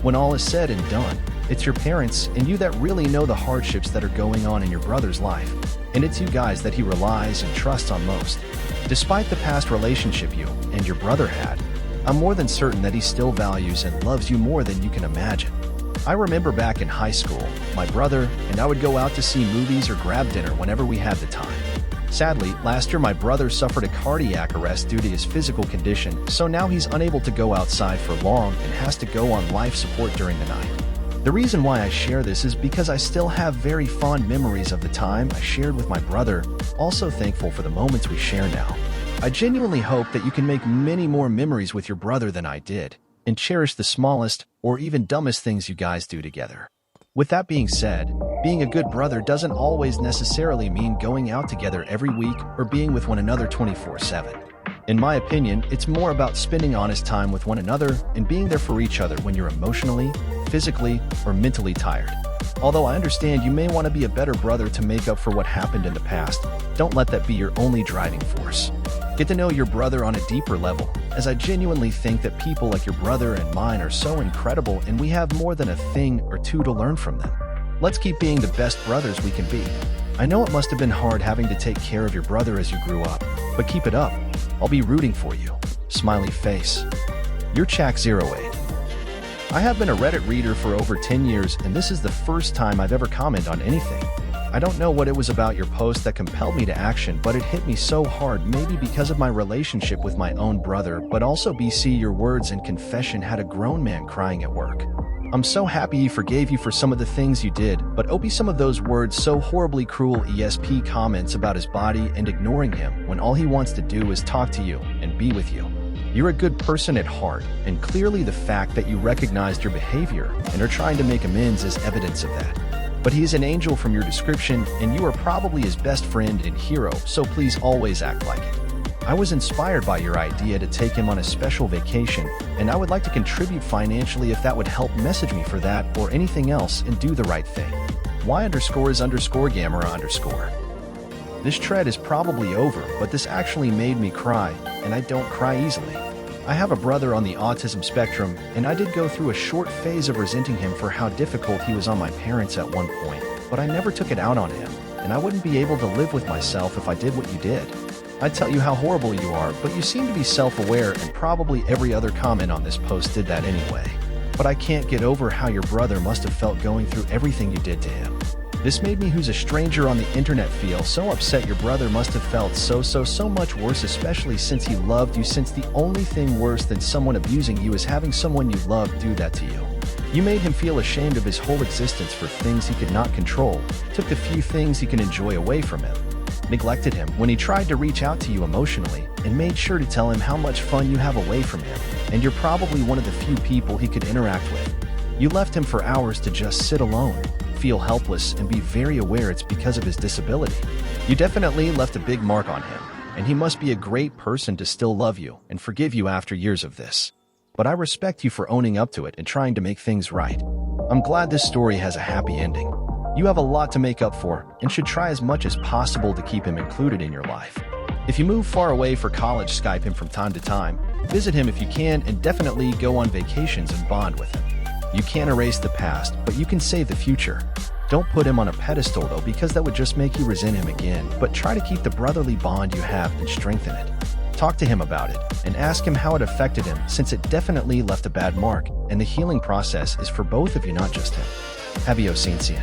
Speaker 1: When all is said and done, it's your parents and you that really know the hardships that are going on in your brother's life, and it's you guys that he relies and trusts on most. Despite the past relationship you and your brother had, I'm more than certain that he still values and loves you more than you can imagine. I remember back in high school, my brother and I would go out to see movies or grab dinner whenever we had the time. Sadly, last year my brother suffered a cardiac arrest due to his physical condition, so now he's unable to go outside for long and has to go on life support during the night. The reason why I share this is because I still have very fond memories of the time I shared with my brother, also thankful for the moments we share now. I genuinely hope that you can make many more memories with your brother than I did, and cherish the smallest or even dumbest things you guys do together. With that being said, being a good brother doesn't always necessarily mean going out together every week or being with one another 24/7. In my opinion, it's more about spending honest time with one another and being there for each other when you're emotionally, physically, or mentally tired. Although I understand you may want to be a better brother to make up for what happened in the past, don't let that be your only driving force. Get to know your brother on a deeper level, as I genuinely think that people like your brother and mine are so incredible and we have more than a thing or two to learn from them. Let's keep being the best brothers we can be. I know it must have been hard having to take care of your brother as you grew up, but keep it up. I'll be rooting for you. Smiley face. You're Chak08. I have been a Reddit reader for over 10 years, and this is the first time I've ever commented on anything. I don't know what it was about your post that compelled me to action, but it hit me so hard, maybe because of my relationship with my own brother, but also BC your words and confession had a grown man crying at work. I'm so happy he forgave you for some of the things you did, but OP some of those words so horribly cruel ESP comments about his body and ignoring him when all he wants to do is talk to you and be with you. You're a good person at heart, and clearly the fact that you recognized your behavior and are trying to make amends is evidence of that. But he is an angel from your description, and you are probably his best friend and hero, so please always act like it. I was inspired by your idea to take him on a special vacation, and I would like to contribute financially if that would help. Message me for that or anything else and do the right thing. Y_is_Gamera_. This tread is probably over, but this actually made me cry, and I don't cry easily. I have a brother on the autism spectrum, and I did go through a short phase of resenting him for how difficult he was on my parents at one point, but I never took it out on him, and I wouldn't be able to live with myself if I did what you did. I'd tell you how horrible you are, but you seem to be self-aware, and probably every other comment on this post did that anyway. But I can't get over how your brother must have felt going through everything you did to him. This made me, who's a stranger on the internet, feel so upset. Your brother must have felt so much worse, especially since he loved you, since the only thing worse than someone abusing you is having someone you love do that to you. You made him feel ashamed of his whole existence for things he could not control, took the few things he can enjoy away from him, neglected him when he tried to reach out to you emotionally, and made sure to tell him how much fun you have away from him, and you're probably one of the few people he could interact with. You left him for hours to just sit alone, feel helpless, and be very aware it's because of his disability. You definitely left a big mark on him, and he must be a great person to still love you and forgive you after years of this. But I respect you for owning up to it and trying to make things right. I'm glad this story has a happy ending. You have a lot to make up for and should try as much as possible to keep him included in your life. If you move far away for college, Skype him from time to time, visit him if you can, and definitely go on vacations and bond with him. You can't erase the past, but you can save the future. Don't put him on a pedestal though, because that would just make you resent him again, but try to keep the brotherly bond you have and strengthen it. Talk to him about it and ask him how it affected him, since it definitely left a bad mark, and the healing process is for both of you, not just him. Habio Cincian.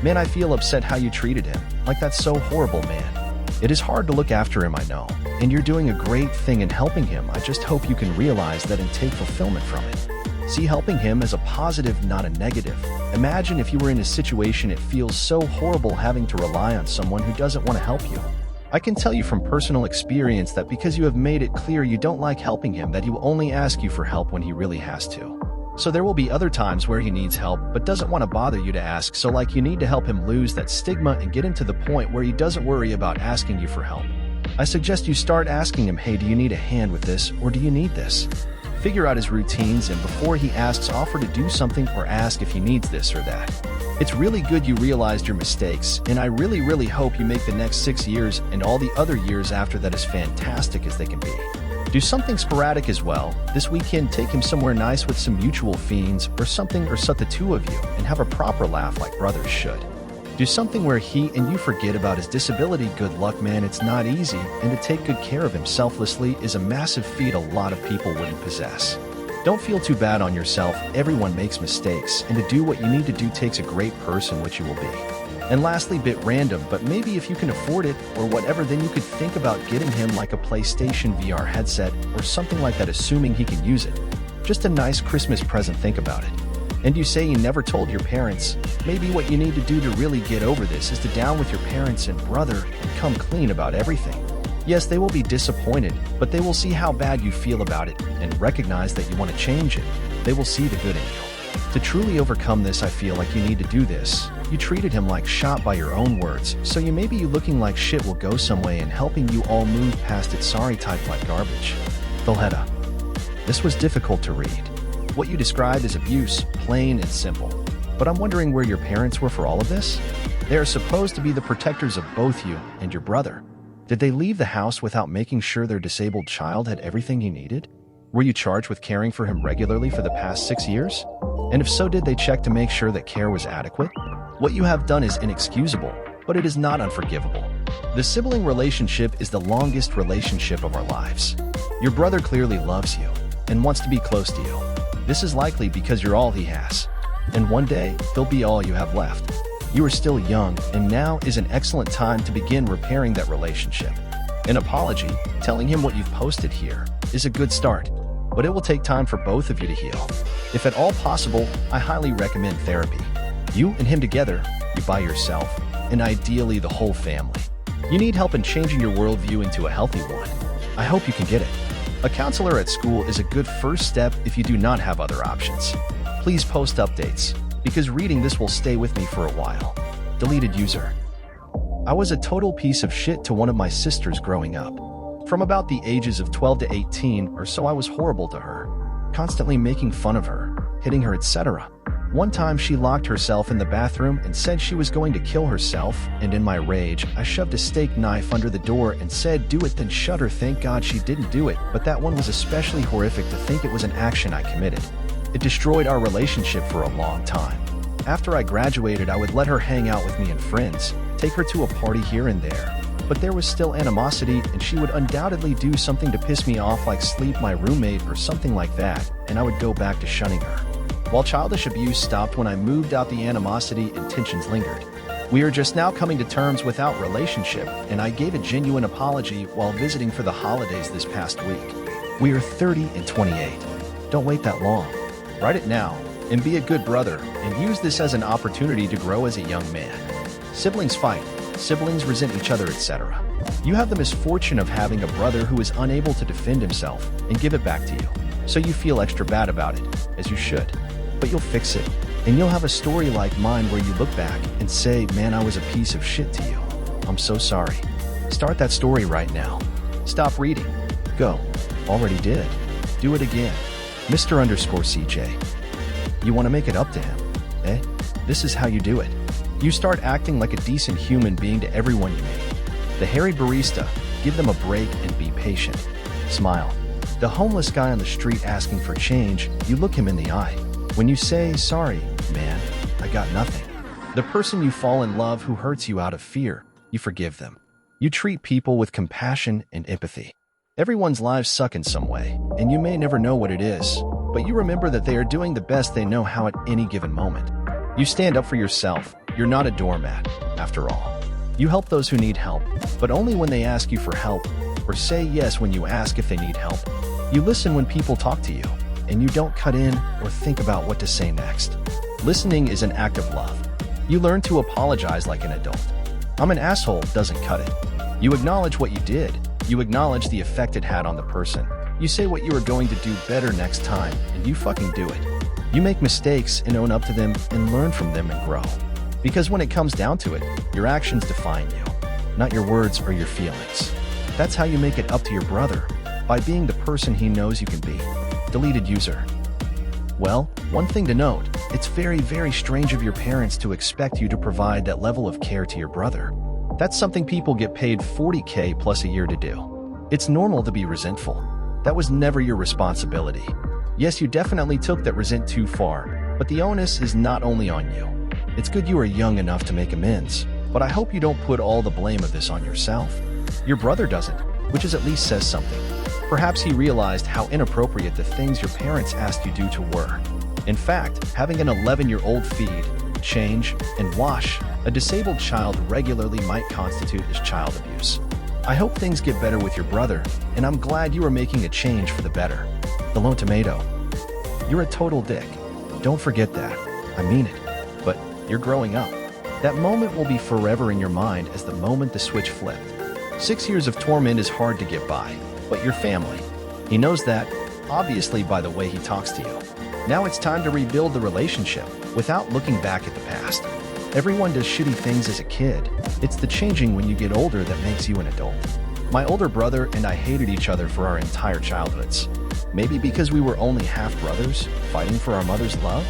Speaker 1: Man, I feel upset how you treated him. Like, that's so horrible, man. It is hard to look after him, I know, and you're doing a great thing in helping him. I just hope you can realize that and take fulfillment from it. See helping him as a positive, not a negative. Imagine if you were in a situation it feels so horrible having to rely on someone who doesn't want to help you. I can tell you from personal experience that because you have made it clear you don't like helping him, that he will only ask you for help when he really has to. So there will be other times where he needs help but doesn't want to bother you to ask, so like you need to help him lose that stigma and get him to the point where he doesn't worry about asking you for help. I suggest you start asking him, hey, do you need a hand with this, or do you need this? Figure out his routines, and before he asks, offer to do something or ask if he needs this or that. It's really good you realized your mistakes, and I really hope you make the next 6 years and all the other years after that as fantastic as they can be. Do something sporadic as well. This weekend, take him somewhere nice with some mutual fiends or something, or set the two of you and have a proper laugh like brothers should. Do something where he and you forget about his disability. Good luck, man. It's not easy, and to take good care of him selflessly is a massive feat a lot of people wouldn't possess. Don't feel too bad on yourself. Everyone makes mistakes, and to do what you need to do takes a great person, which you will be. And lastly, bit random, but maybe if you can afford it or whatever, then you could think about getting him like a PlayStation VR headset or something like that, assuming he can use it. Just a nice Christmas present. Think about it. And you say you never told your parents. Maybe what you need to do to really get over this is to down with your parents and brother and come clean about everything. Yes, they will be disappointed, but they will see how bad you feel about it and recognize that you want to change it. They will see the good in you. To truly overcome this, I feel like you need to do this. You treated him like shot by your own words, so maybe you looking like shit will go some way in helping you all move past it. Sorry, type like garbage. Tholheta. This was difficult to read. What you described is abuse, plain and simple. But I'm wondering where your parents were for all of this? They are supposed to be the protectors of both you and your brother. Did they leave the house without making sure their disabled child had everything he needed? Were you charged with caring for him regularly for the past 6 years? And if so, did they check to make sure that care was adequate? What you have done is inexcusable, but it is not unforgivable. The sibling relationship is the longest relationship of our lives. Your brother clearly loves you and wants to be close to you. This is likely because you're all he has. And one day, they'll be all you have left. You are still young, and now is an excellent time to begin repairing that relationship. An apology, telling him what you've posted here, is a good start, but it will take time for both of you to heal. If at all possible, I highly recommend therapy. You and him together, you by yourself, and ideally the whole family. You need help in changing your worldview into a healthy one. I hope you can get it. A counselor at school is a good first step if you do not have other options. Please post updates, because reading this will stay with me for a while. Deleted user. I was a total piece of shit to one of my sisters growing up. From about the ages of 12 to 18 or so, I was horrible to her, constantly making fun of her, hitting her, etc. One time she locked herself in the bathroom and said she was going to kill herself, and in my rage, I shoved a steak knife under the door and said, "Do it, then shut her." Thank God she didn't do it, but that one was especially horrific to think it was an action I committed. It destroyed our relationship for a long time. After I graduated, I would let her hang out with me and friends, take her to a party here and there. But there was still animosity, and she would undoubtedly do something to piss me off, like sleep my roommate or something like that, and I would go back to shunning her. While childish abuse stopped when I moved out, the animosity and tensions lingered. We are just now coming to terms without relationship, and I gave a genuine apology while visiting for the holidays this past week. We are 30 and 28. Don't wait that long. Write it now, and be a good brother, and use this as an opportunity to grow as a young man. Siblings fight, siblings resent each other, etc. You have the misfortune of having a brother who is unable to defend himself and give it back to you, so you feel extra bad about it, as you should. But you'll fix it, and you'll have a story like mine where you look back and say, "Man, I was a piece of shit to you. I'm so sorry." Start that story right now. Stop reading. Go. Already did. Do it again. Mr_CJ. You want to make it up to him, eh? This is how you do it. You start acting like a decent human being to everyone you meet. The harried barista, give them a break and be patient. Smile. The homeless guy on the street asking for change, you look him in the eye. When you say, "Sorry, man, I got nothing." The person you fall in love who hurts you out of fear, you forgive them. You treat people with compassion and empathy. Everyone's lives suck in some way, and you may never know what it is, but you remember that they are doing the best they know how at any given moment. You stand up for yourself. You're not a doormat, after all. You help those who need help, but only when they ask you for help, or say yes when you ask if they need help. You listen when people talk to you, and you don't cut in or think about what to say next. Listening is an act of love. You learn to apologize like an adult. "I'm an asshole" doesn't cut it. You acknowledge what you did. You acknowledge the effect it had on the person. You say what you are going to do better next time, and you fucking do it. You make mistakes and own up to them and learn from them and grow. Because when it comes down to it, your actions define you, not your words or your feelings. That's how you make it up to your brother, by being the person he knows you can be. Deleted user. Well, one thing to note, it's very, very strange of your parents to expect you to provide that level of care to your brother. That's something people get paid $40K plus a year to do. It's normal to be resentful. That was never your responsibility. Yes, you definitely took that resent too far, but the onus is not only on you. It's good you are young enough to make amends, but I hope you don't put all the blame of this on yourself. Your brother doesn't, which is at least says something. Perhaps he realized how inappropriate the things your parents asked you to were. In fact, having an 11-year-old feed, change, and wash a disabled child regularly might constitute as child abuse. I hope things get better with your brother, and I'm glad you are making a change for the better. The lone tomato. You're a total dick. Don't forget that. I mean it. But you're growing up. That moment will be forever in your mind as the moment the switch flipped. 6 years of torment is hard to get by, but your family. He knows that, obviously, by the way he talks to you. Now it's time to rebuild the relationship without looking back at the past. Everyone does shitty things as a kid. It's the changing when you get older that makes you an adult. My older brother and I hated each other for our entire childhoods. Maybe because we were only half-brothers, fighting for our mother's love?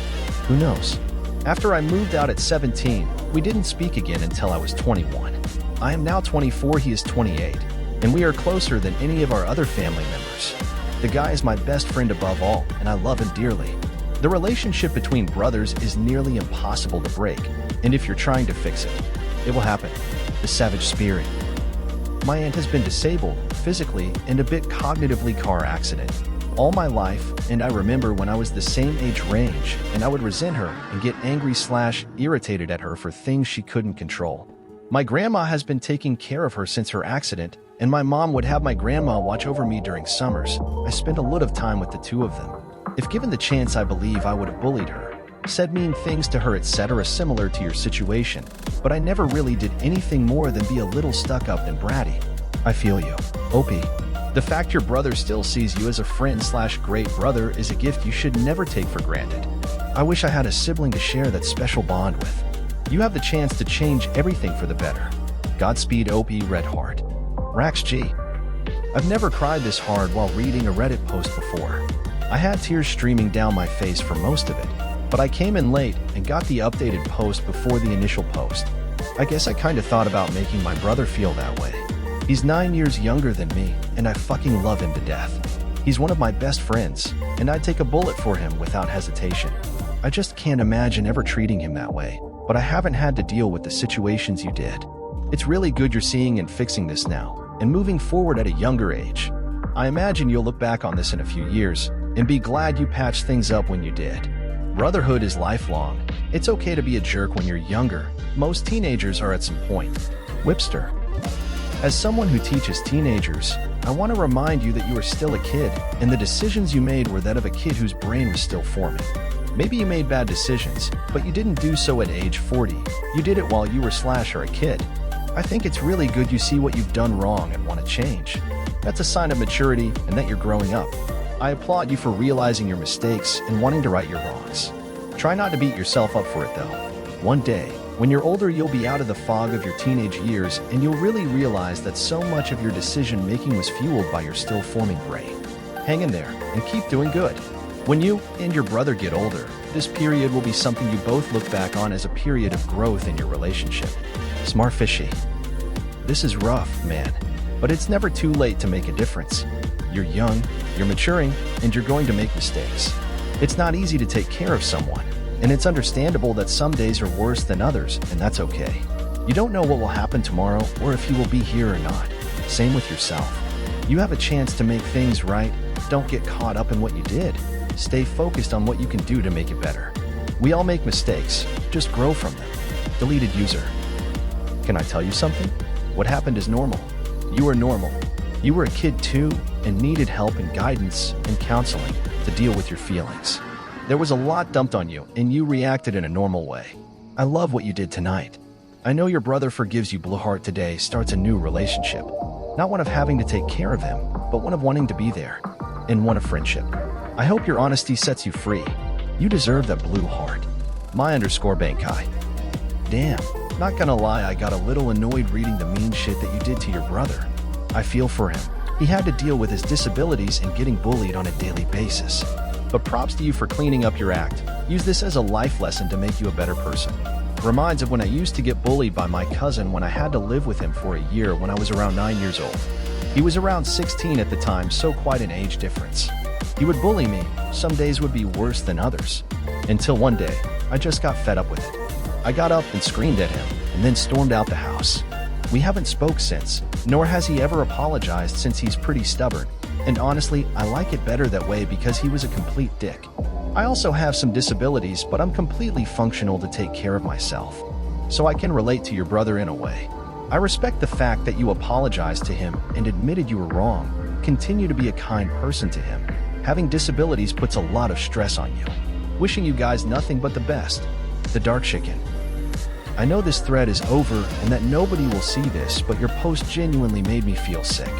Speaker 1: Who knows? After I moved out at 17, we didn't speak again until I was 21. I am now 24, he is 28, and we are closer than any of our other family members. The guy is my best friend above all, and I love him dearly. The relationship between brothers is nearly impossible to break, and if you're trying to fix it, it will happen. The savage spirit. My aunt has been disabled, physically, and a bit cognitively car accident all my life, and I remember when I was the same age range, and I would resent her and get angry/irritated at her for things she couldn't control. My grandma has been taking care of her since her accident, and my mom would have my grandma watch over me during summers. I spent a lot of time with the two of them. If given the chance, I believe I would have bullied her, said mean things to her, etc., similar to your situation, but I never really did anything more than be a little stuck up and bratty. I feel you. OP. The fact your brother still sees you as a friend/great brother is a gift you should never take for granted. I wish I had a sibling to share that special bond with. You have the chance to change everything for the better. Godspeed, OP Red Heart. Rax G. I've never cried this hard while reading a Reddit post before. I had tears streaming down my face for most of it. but I came in late and got the updated post before the initial post. I guess I kinda thought about making my brother feel that way. He's 9 years younger than me, and I fucking love him to death. He's one of my best friends, and I'd take a bullet for him without hesitation. I just can't imagine ever treating him that way, but I haven't had to deal with the situations you did. It's really good you're seeing and fixing this now, and moving forward at a younger age. I imagine you'll look back on this in a few years, and be glad you patched things up when you did. Brotherhood is lifelong. It's okay to be a jerk when you're younger. Most teenagers are at some point. Whipster. As someone who teaches teenagers, I want to remind you that you are still a kid, and the decisions you made were that of a kid whose brain was still forming. Maybe you made bad decisions, but you didn't do so at age 40. You did it while you were a kid. I think it's really good you see what you've done wrong and want to change. That's a sign of maturity and that you're growing up. I applaud you for realizing your mistakes and wanting to right your wrongs. Try not to beat yourself up for it though. One day, when you're older, you'll be out of the fog of your teenage years and you'll really realize that so much of your decision-making was fueled by your still-forming brain. Hang in there and keep doing good. When you and your brother get older, this period will be something you both look back on as a period of growth in your relationship. Smart fishy. This is rough, man, but it's never too late to make a difference. You're young, you're maturing, and you're going to make mistakes. It's not easy to take care of someone, and it's understandable that some days are worse than others, and that's okay. You don't know what will happen tomorrow or if you will be here or not. Same with yourself. You have a chance to make things right. Don't get caught up in what you did. Stay focused on what you can do to make it better. We all make mistakes, just grow from them. Deleted user. Can I tell you something? What happened is normal. You are normal. You were a kid too, and needed help and guidance and counseling to deal with your feelings. There was a lot dumped on you, and you reacted in a normal way. I love what you did tonight. I know your brother forgives you. Blue Heart today starts a new relationship. Not one of having to take care of him, but one of wanting to be there, and one of friendship. I hope your honesty sets you free. You deserve that, Blue Heart. My_Bankai. Damn, not gonna lie, I got a little annoyed reading the mean shit that you did to your brother. I feel for him. He had to deal with his disabilities and getting bullied on a daily basis. But props to you for cleaning up your act. Use this as a life lesson to make you a better person. Reminds of when I used to get bullied by my cousin when I had to live with him for a year when I was around 9 years old. He was around 16 at the time, so quite an age difference. He would bully me. Some days would be worse than others. Until one day, I just got fed up with it. I got up and screamed at him, and then stormed out the house. We haven't spoke since, nor has he ever apologized since. He's pretty stubborn, and honestly, I like it better that way because he was a complete dick. I also have some disabilities, but I'm completely functional to take care of myself. So I can relate to your brother in a way. I respect the fact that you apologized to him and admitted you were wrong. Continue to be a kind person to him. Having disabilities puts a lot of stress on you. Wishing you guys nothing but the best. The Dark Chicken. I know this thread is over and that nobody will see this, but your post genuinely made me feel sick.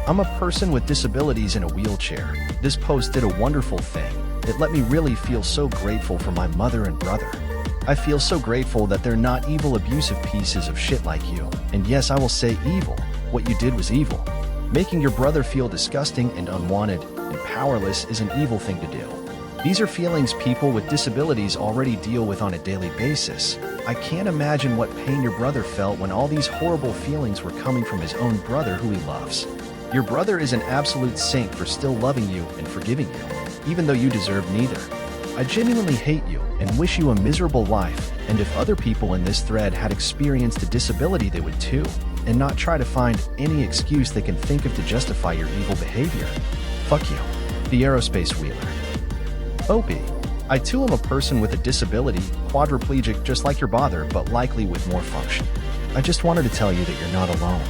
Speaker 1: I'm a person with disabilities in a wheelchair. This post did a wonderful thing. It let me really feel so grateful for my mother and brother. I feel so grateful that they're not evil, abusive pieces of shit like you. And yes, I will say evil. What you did was evil. Making your brother feel disgusting and unwanted and powerless is an evil thing to do. These are feelings people with disabilities already deal with on a daily basis. I can't imagine what pain your brother felt when all these horrible feelings were coming from his own brother who he loves. Your brother is an absolute saint for still loving you and forgiving you, even though you deserve neither. I genuinely hate you and wish you a miserable life, and if other people in this thread had experienced a disability, they would too, and not try to find any excuse they can think of to justify your evil behavior. Fuck you. The Aerospace Wheeler. Opie. I too am a person with a disability, quadriplegic just like your brother, but likely with more function. I just wanted to tell you that you're not alone.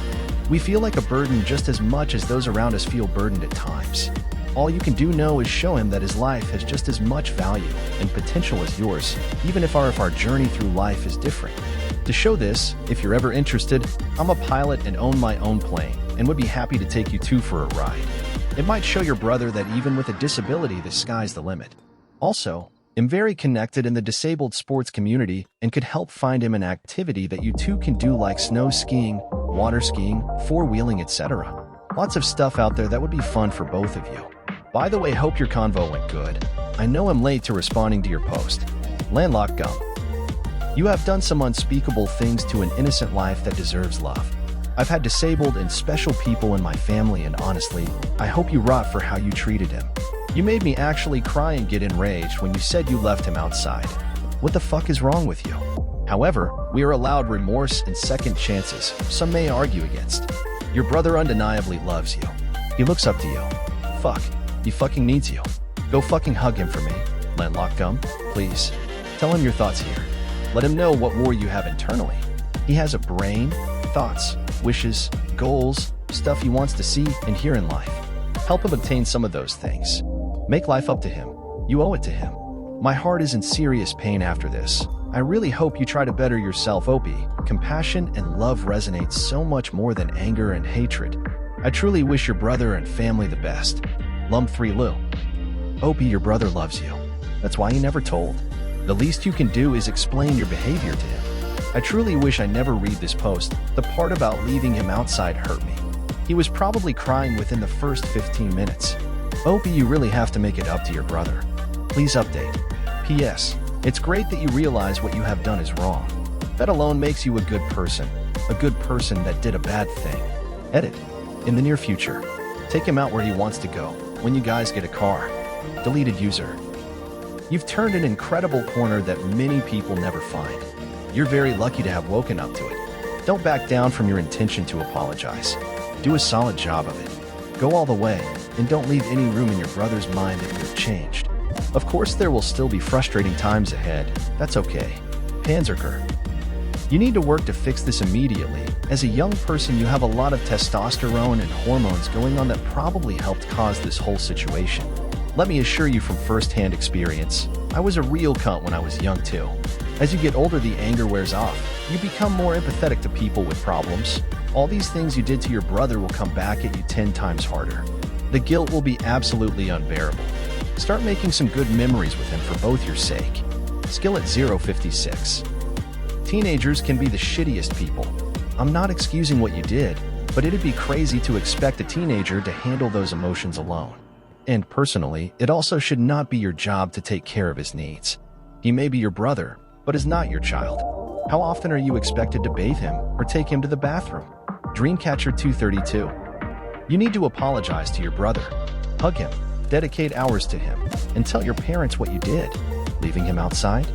Speaker 1: We feel like a burden just as much as those around us feel burdened at times. All you can do now is show him that his life has just as much value and potential as yours, even if our journey through life is different. To show this, if you're ever interested, I'm a pilot and own my own plane, and would be happy to take you two for a ride. It might show your brother that even with a disability, the sky's the limit. Also, I'm very connected in the disabled sports community and could help find him an activity that you two can do, like snow skiing, water skiing, four-wheeling, etc. Lots of stuff out there that would be fun for both of you. By the way, hope your convo went good. I know I'm late to responding to your post. Landlocked gum. You have done some unspeakable things to an innocent life that deserves love. I've had disabled and special people in my family, and honestly, I hope you rot for how you treated him. You made me actually cry and get enraged when you said you left him outside. What the fuck is wrong with you? However, we are allowed remorse and second chances, some may argue against. Your brother undeniably loves you. He looks up to you. Fuck, he fucking needs you. Go fucking hug him for me. Landlocked gum, please. Tell him your thoughts here. Let him know what war you have internally. He has a brain, thoughts, wishes, goals, stuff he wants to see and hear in life. Help him obtain some of those things. Make life up to him. You owe it to him. My heart is in serious pain after this. I really hope you try to better yourself, OP. Compassion and love resonates so much more than anger and hatred. I truly wish your brother and family the best. Lump 3 Lou. OP, your brother loves you. That's why he never told. The least you can do is explain your behavior to him. I truly wish I never read this post. The part about leaving him outside hurt me. He was probably crying within the first 15 minutes. OP, you really have to make it up to your brother. Please update. P.S. It's great that you realize what you have done is wrong. That alone makes you a good person that did a bad thing. Edit. In the near future, take him out where he wants to go, when you guys get a car. Deleted user. You've turned an incredible corner that many people never find. You're very lucky to have woken up to it. Don't back down from your intention to apologize. Do a solid job of it. Go all the way, and don't leave any room in your brother's mind that you've changed. Of course, there will still be frustrating times ahead. That's okay. Panzerker. You need to work to fix this immediately. As a young person, you have a lot of testosterone and hormones going on that probably helped cause this whole situation. Let me assure you from first-hand experience, I was a real cunt when I was young too. As you get older, the anger wears off. You become more empathetic to people with problems. All these things you did to your brother will come back at you 10 times harder. The guilt will be absolutely unbearable. Start making some good memories with him for both your sake. Skill at 056. Teenagers can be the shittiest people. I'm not excusing what you did, but it'd be crazy to expect a teenager to handle those emotions alone. And personally, it also should not be your job to take care of his needs. He may be your brother, but is not your child. How often are you expected to bathe him or take him to the bathroom? Dreamcatcher 232. You need to apologize to your brother. Hug him, dedicate hours to him, and tell your parents what you did. Leaving him outside?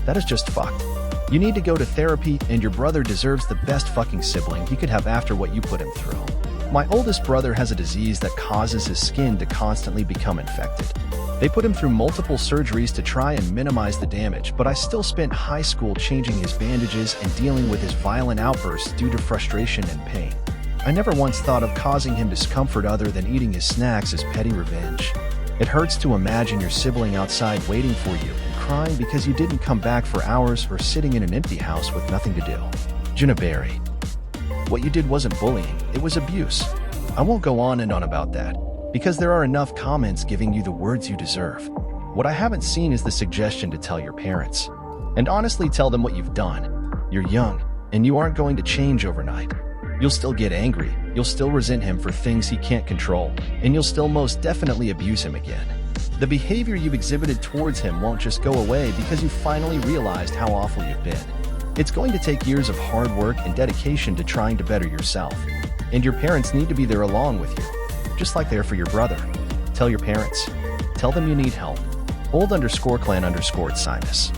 Speaker 1: That is just fucked. You need to go to therapy, and your brother deserves the best fucking sibling he could have after what you put him through. My oldest brother has a disease that causes his skin to constantly become infected. They put him through multiple surgeries to try and minimize the damage, but I still spent high school changing his bandages and dealing with his violent outbursts due to frustration and pain. I never once thought of causing him discomfort other than eating his snacks as petty revenge. It hurts to imagine your sibling outside waiting for you and crying because you didn't come back for hours or sitting in an empty house with nothing to do. Junaberry. What you did wasn't bullying, it was abuse. I won't go on and on about that, because there are enough comments giving you the words you deserve. What I haven't seen is the suggestion to tell your parents. And honestly tell them what you've done. You're young, and you aren't going to change overnight. You'll still get angry, you'll still resent him for things he can't control, and you'll still most definitely abuse him again. The behavior you've exhibited towards him won't just go away because you finally realized how awful you've been. It's going to take years of hard work and dedication to trying to better yourself. And your parents need to be there along with you, just like they're for your brother. Tell your parents. Tell them you need help. Old_clan_Simus.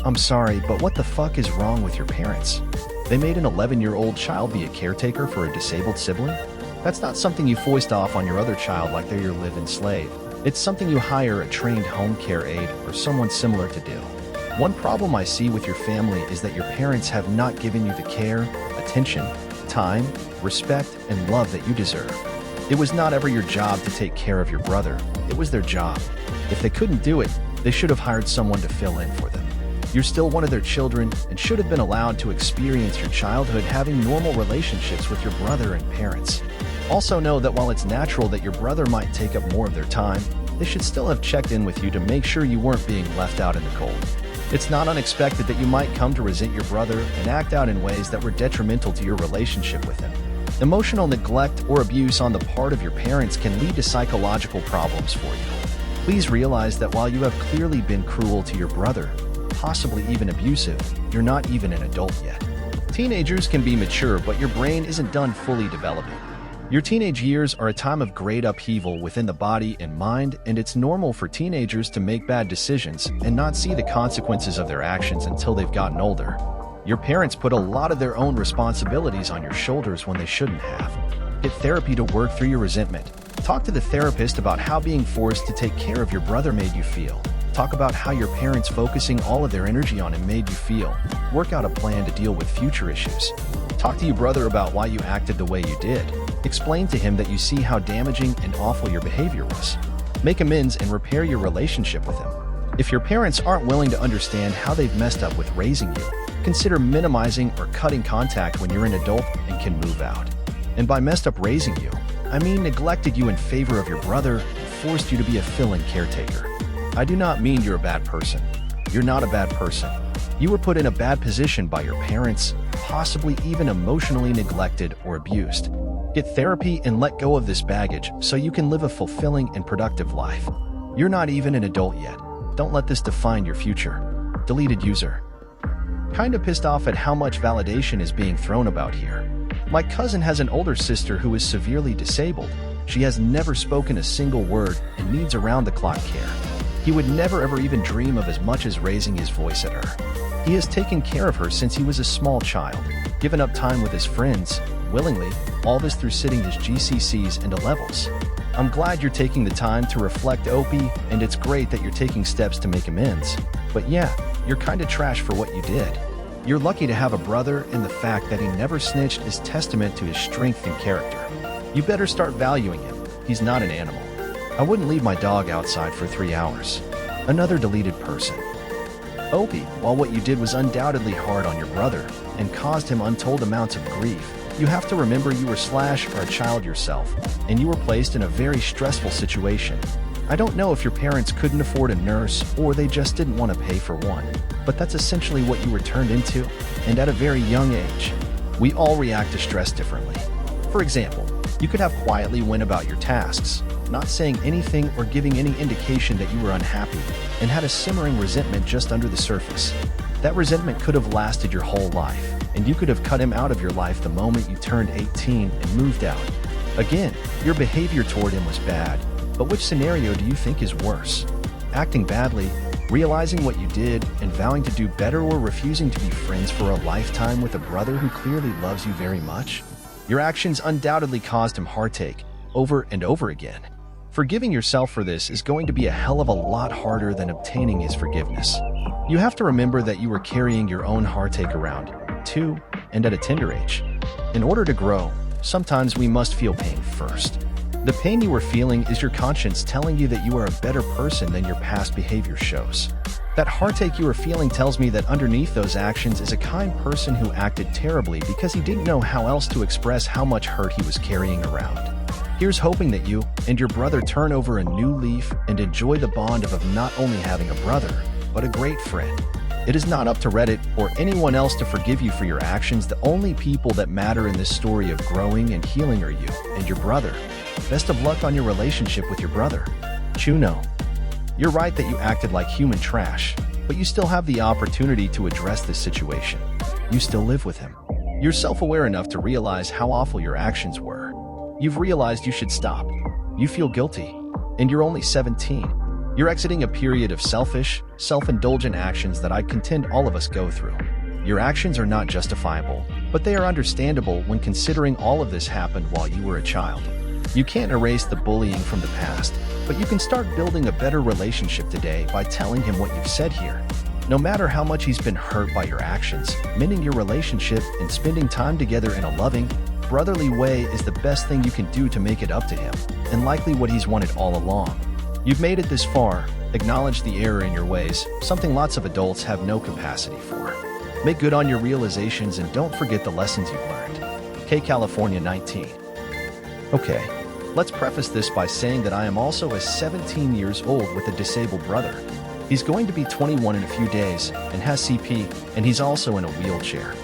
Speaker 1: I'm sorry, but what the fuck is wrong with your parents? They made an 11-year-old child be a caretaker for a disabled sibling? That's not something you foist off on your other child like they're your live-in slave. It's something you hire a trained home care aide or someone similar to do. One problem I see with your family is that your parents have not given you the care, attention, time, respect, and love that you deserve. It was not ever your job to take care of your brother. It was their job. If they couldn't do it, they should have hired someone to fill in for them. You're still one of their children and should have been allowed to experience your childhood having normal relationships with your brother and parents. Also know that while it's natural that your brother might take up more of their time, they should still have checked in with you to make sure you weren't being left out in the cold. It's not unexpected that you might come to resent your brother and act out in ways that were detrimental to your relationship with him. Emotional neglect or abuse on the part of your parents can lead to psychological problems for you. Please realize that while you have clearly been cruel to your brother, possibly even abusive, you're not even an adult yet. Teenagers can be mature, but your brain isn't done fully developing. Your teenage years are a time of great upheaval within the body and mind, and it's normal for teenagers to make bad decisions and not see the consequences of their actions until they've gotten older. Your parents put a lot of their own responsibilities on your shoulders when they shouldn't have. Get therapy to work through your resentment. Talk to the therapist about how being forced to take care of your brother made you feel. Talk about how your parents focusing all of their energy on him made you feel. Work out a plan to deal with future issues. Talk to your brother about why you acted the way you did. Explain to him that you see how damaging and awful your behavior was. Make amends and repair your relationship with him. If your parents aren't willing to understand how they've messed up with raising you, consider minimizing or cutting contact when you're an adult and can move out. And by messed up raising you, I mean neglected you in favor of your brother and forced you to be a fill-in caretaker. I do not mean you're a bad person. You're not a bad person. You were put in a bad position by your parents, possibly even emotionally neglected or abused. Get therapy and let go of this baggage so you can live a fulfilling and productive life. You're not even an adult yet. Don't let this define your future. Deleted user. Kinda pissed off at how much validation is being thrown about here. My cousin has an older sister who is severely disabled. She has never spoken a single word and needs around-the-clock care. He would never ever even dream of as much as raising his voice at her. He has taken care of her since he was a small child, given up time with his friends, willingly, all this through sitting his GCSEs and A-levels. I'm glad you're taking the time to reflect, Opie, and it's great that you're taking steps to make amends. But yeah, you're kinda trash for what you did. You're lucky to have a brother, and the fact that he never snitched is testament to his strength and character. You better start valuing him. He's not an animal. I wouldn't leave my dog outside for 3 hours. Another deleted person. Opie, while what you did was undoubtedly hard on your brother and caused him untold amounts of grief, you have to remember you were / a child yourself, and you were placed in a very stressful situation. I don't know if your parents couldn't afford a nurse or they just didn't want to pay for one, but that's essentially what you were turned into, and at a very young age. We all react to stress differently. For example, you could have quietly went about your tasks, not saying anything or giving any indication that you were unhappy, and had a simmering resentment just under the surface. That resentment could have lasted your whole life, and you could have cut him out of your life the moment you turned 18 and moved out. Again, your behavior toward him was bad, but which scenario do you think is worse? Acting badly, realizing what you did, and vowing to do better, or refusing to be friends for a lifetime with a brother who clearly loves you very much? Your actions undoubtedly caused him heartache, over and over again. Forgiving yourself for this is going to be a hell of a lot harder than obtaining his forgiveness. You have to remember that you were carrying your own heartache around, too, and at a tender age. In order to grow, sometimes we must feel pain first. The pain you were feeling is your conscience telling you that you are a better person than your past behavior shows. That heartache you are feeling tells me that underneath those actions is a kind person who acted terribly because he didn't know how else to express how much hurt he was carrying around. Here's hoping that you and your brother turn over a new leaf and enjoy the bond of not only having a brother, but a great friend. It is not up to Reddit or anyone else to forgive you for your actions. The only people that matter in this story of growing and healing are you and your brother. Best of luck on your relationship with your brother. Chuno. You're right that you acted like human trash, but you still have the opportunity to address this situation. You still live with him. You're self-aware enough to realize how awful your actions were. You've realized you should stop. You feel guilty, and you're only 17. You're exiting a period of selfish, self-indulgent actions that I contend all of us go through. Your actions are not justifiable, but they are understandable when considering all of this happened while you were a child. You can't erase the bullying from the past, but you can start building a better relationship today by telling him what you've said here. No matter how much he's been hurt by your actions, mending your relationship and spending time together in a loving, brotherly way is the best thing you can do to make it up to him, and likely what he's wanted all along. You've made it this far. Acknowledge the error in your ways, something lots of adults have no capacity for. Make good on your realizations and don't forget the lessons you've learned. K California 19. Okay, let's preface this by saying that I am also a 17 years old with a disabled brother. He's going to be 21 in a few days and has CP, and he's also in a wheelchair.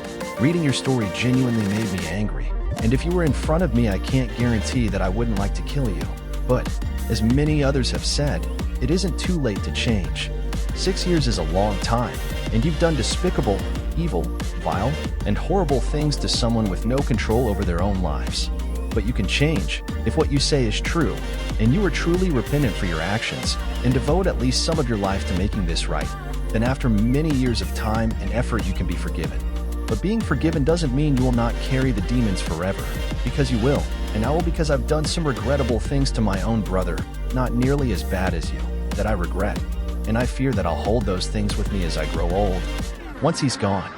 Speaker 1: Reading your story genuinely made me angry, and if you were in front of me, I can't guarantee that I wouldn't like to kill you. But, as many others have said, it isn't too late to change. 6 years is a long time, and you've done despicable, evil, vile, and horrible things to someone with no control over their own lives. But you can change if what you say is true, and you are truly repentant for your actions, and devote at least some of your life to making this right. Then after many years of time and effort, you can be forgiven. But being forgiven doesn't mean you will not carry the demons forever, because you will, and I will, because I've done some regrettable things to my own brother, not nearly as bad as you, that I regret, and I fear that I'll hold those things with me as I grow old, once he's gone.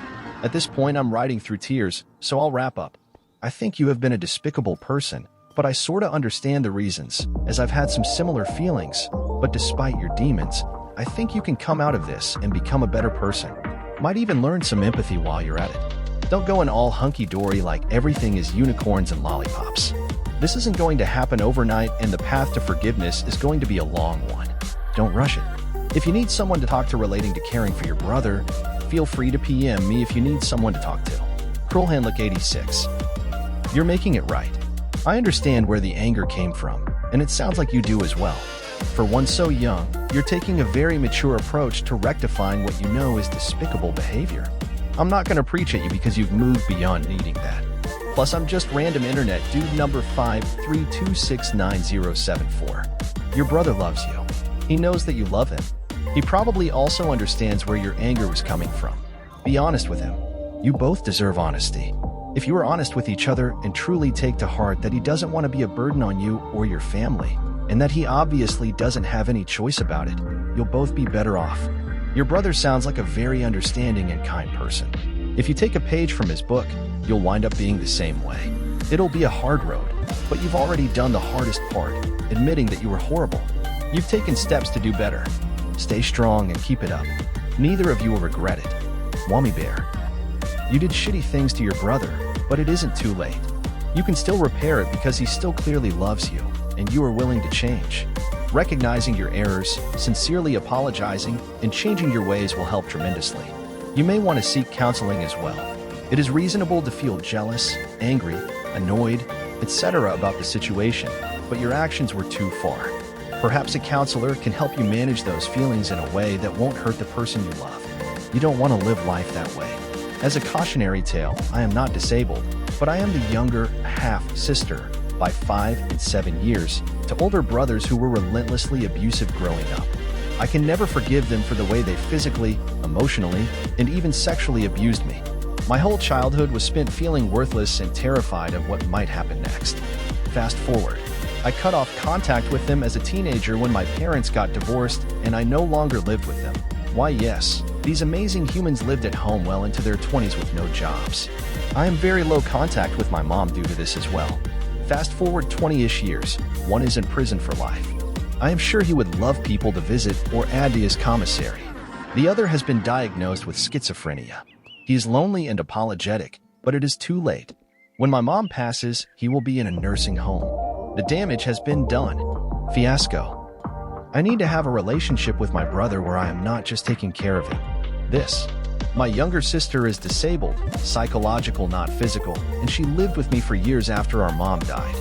Speaker 1: At this point, I'm riding through tears, so I'll wrap up. I think you have been a despicable person, but I sorta understand the reasons, as I've had some similar feelings. But despite your demons, I think you can come out of this and become a better person. Might even learn some empathy while you're at it. Don't go in all hunky-dory like everything is unicorns and lollipops. This isn't going to happen overnight, and the path to forgiveness is going to be a long one. Don't rush it. If you need someone to talk to relating to caring for your brother, feel free to PM me if you need someone to talk to. Cruelhandlick86. You're making it right. I understand where the anger came from, and it sounds like you do as well. For one so young, you're taking a very mature approach to rectifying what you know is despicable behavior. I'm not going to preach at you because you've moved beyond needing that. Plus, I'm just random internet dude number 532697074. Your brother loves you. He knows that you love him. He probably also understands where your anger was coming from. Be honest with him. You both deserve honesty. If you are honest with each other and truly take to heart that he doesn't want to be a burden on you or your family, and that he obviously doesn't have any choice about it, you'll both be better off. Your brother sounds like a very understanding and kind person. If you take a page from his book, you'll wind up being the same way. It'll be a hard road, but you've already done the hardest part, admitting that you were horrible. You've taken steps to do better. Stay strong and keep it up. Neither of you will regret it. Wummy Bear. You did shitty things to your brother, but it isn't too late. You can still repair it because he still clearly loves you, and you are willing to change. Recognizing your errors, sincerely apologizing, and changing your ways will help tremendously. You may want to seek counseling as well. It is reasonable to feel jealous, angry, annoyed, etc. about the situation, but your actions were too far. Perhaps a counselor can help you manage those feelings in a way that won't hurt the person you love. You don't want to live life that way. As a cautionary tale, I am not disabled, but I am the younger half-sister by 5 and 7 years to older brothers who were relentlessly abusive growing up. I can never forgive them for the way they physically, emotionally, and even sexually abused me. My whole childhood was spent feeling worthless and terrified of what might happen next. Fast forward. I cut off contact with them as a teenager when my parents got divorced and I no longer lived with them. Why yes, these amazing humans lived at home well into their 20s with no jobs. I am very low contact with my mom due to this as well. Fast forward 20-ish years, one is in prison for life. I am sure he would love people to visit or add to his commissary. The other has been diagnosed with schizophrenia. He is lonely and apologetic, but it is too late. When my mom passes, he will be in a nursing home. The damage has been done. Fiasco. I need to have a relationship with my brother where I am not just taking care of him. My younger sister is disabled, psychological not physical, and she lived with me for years after our mom died.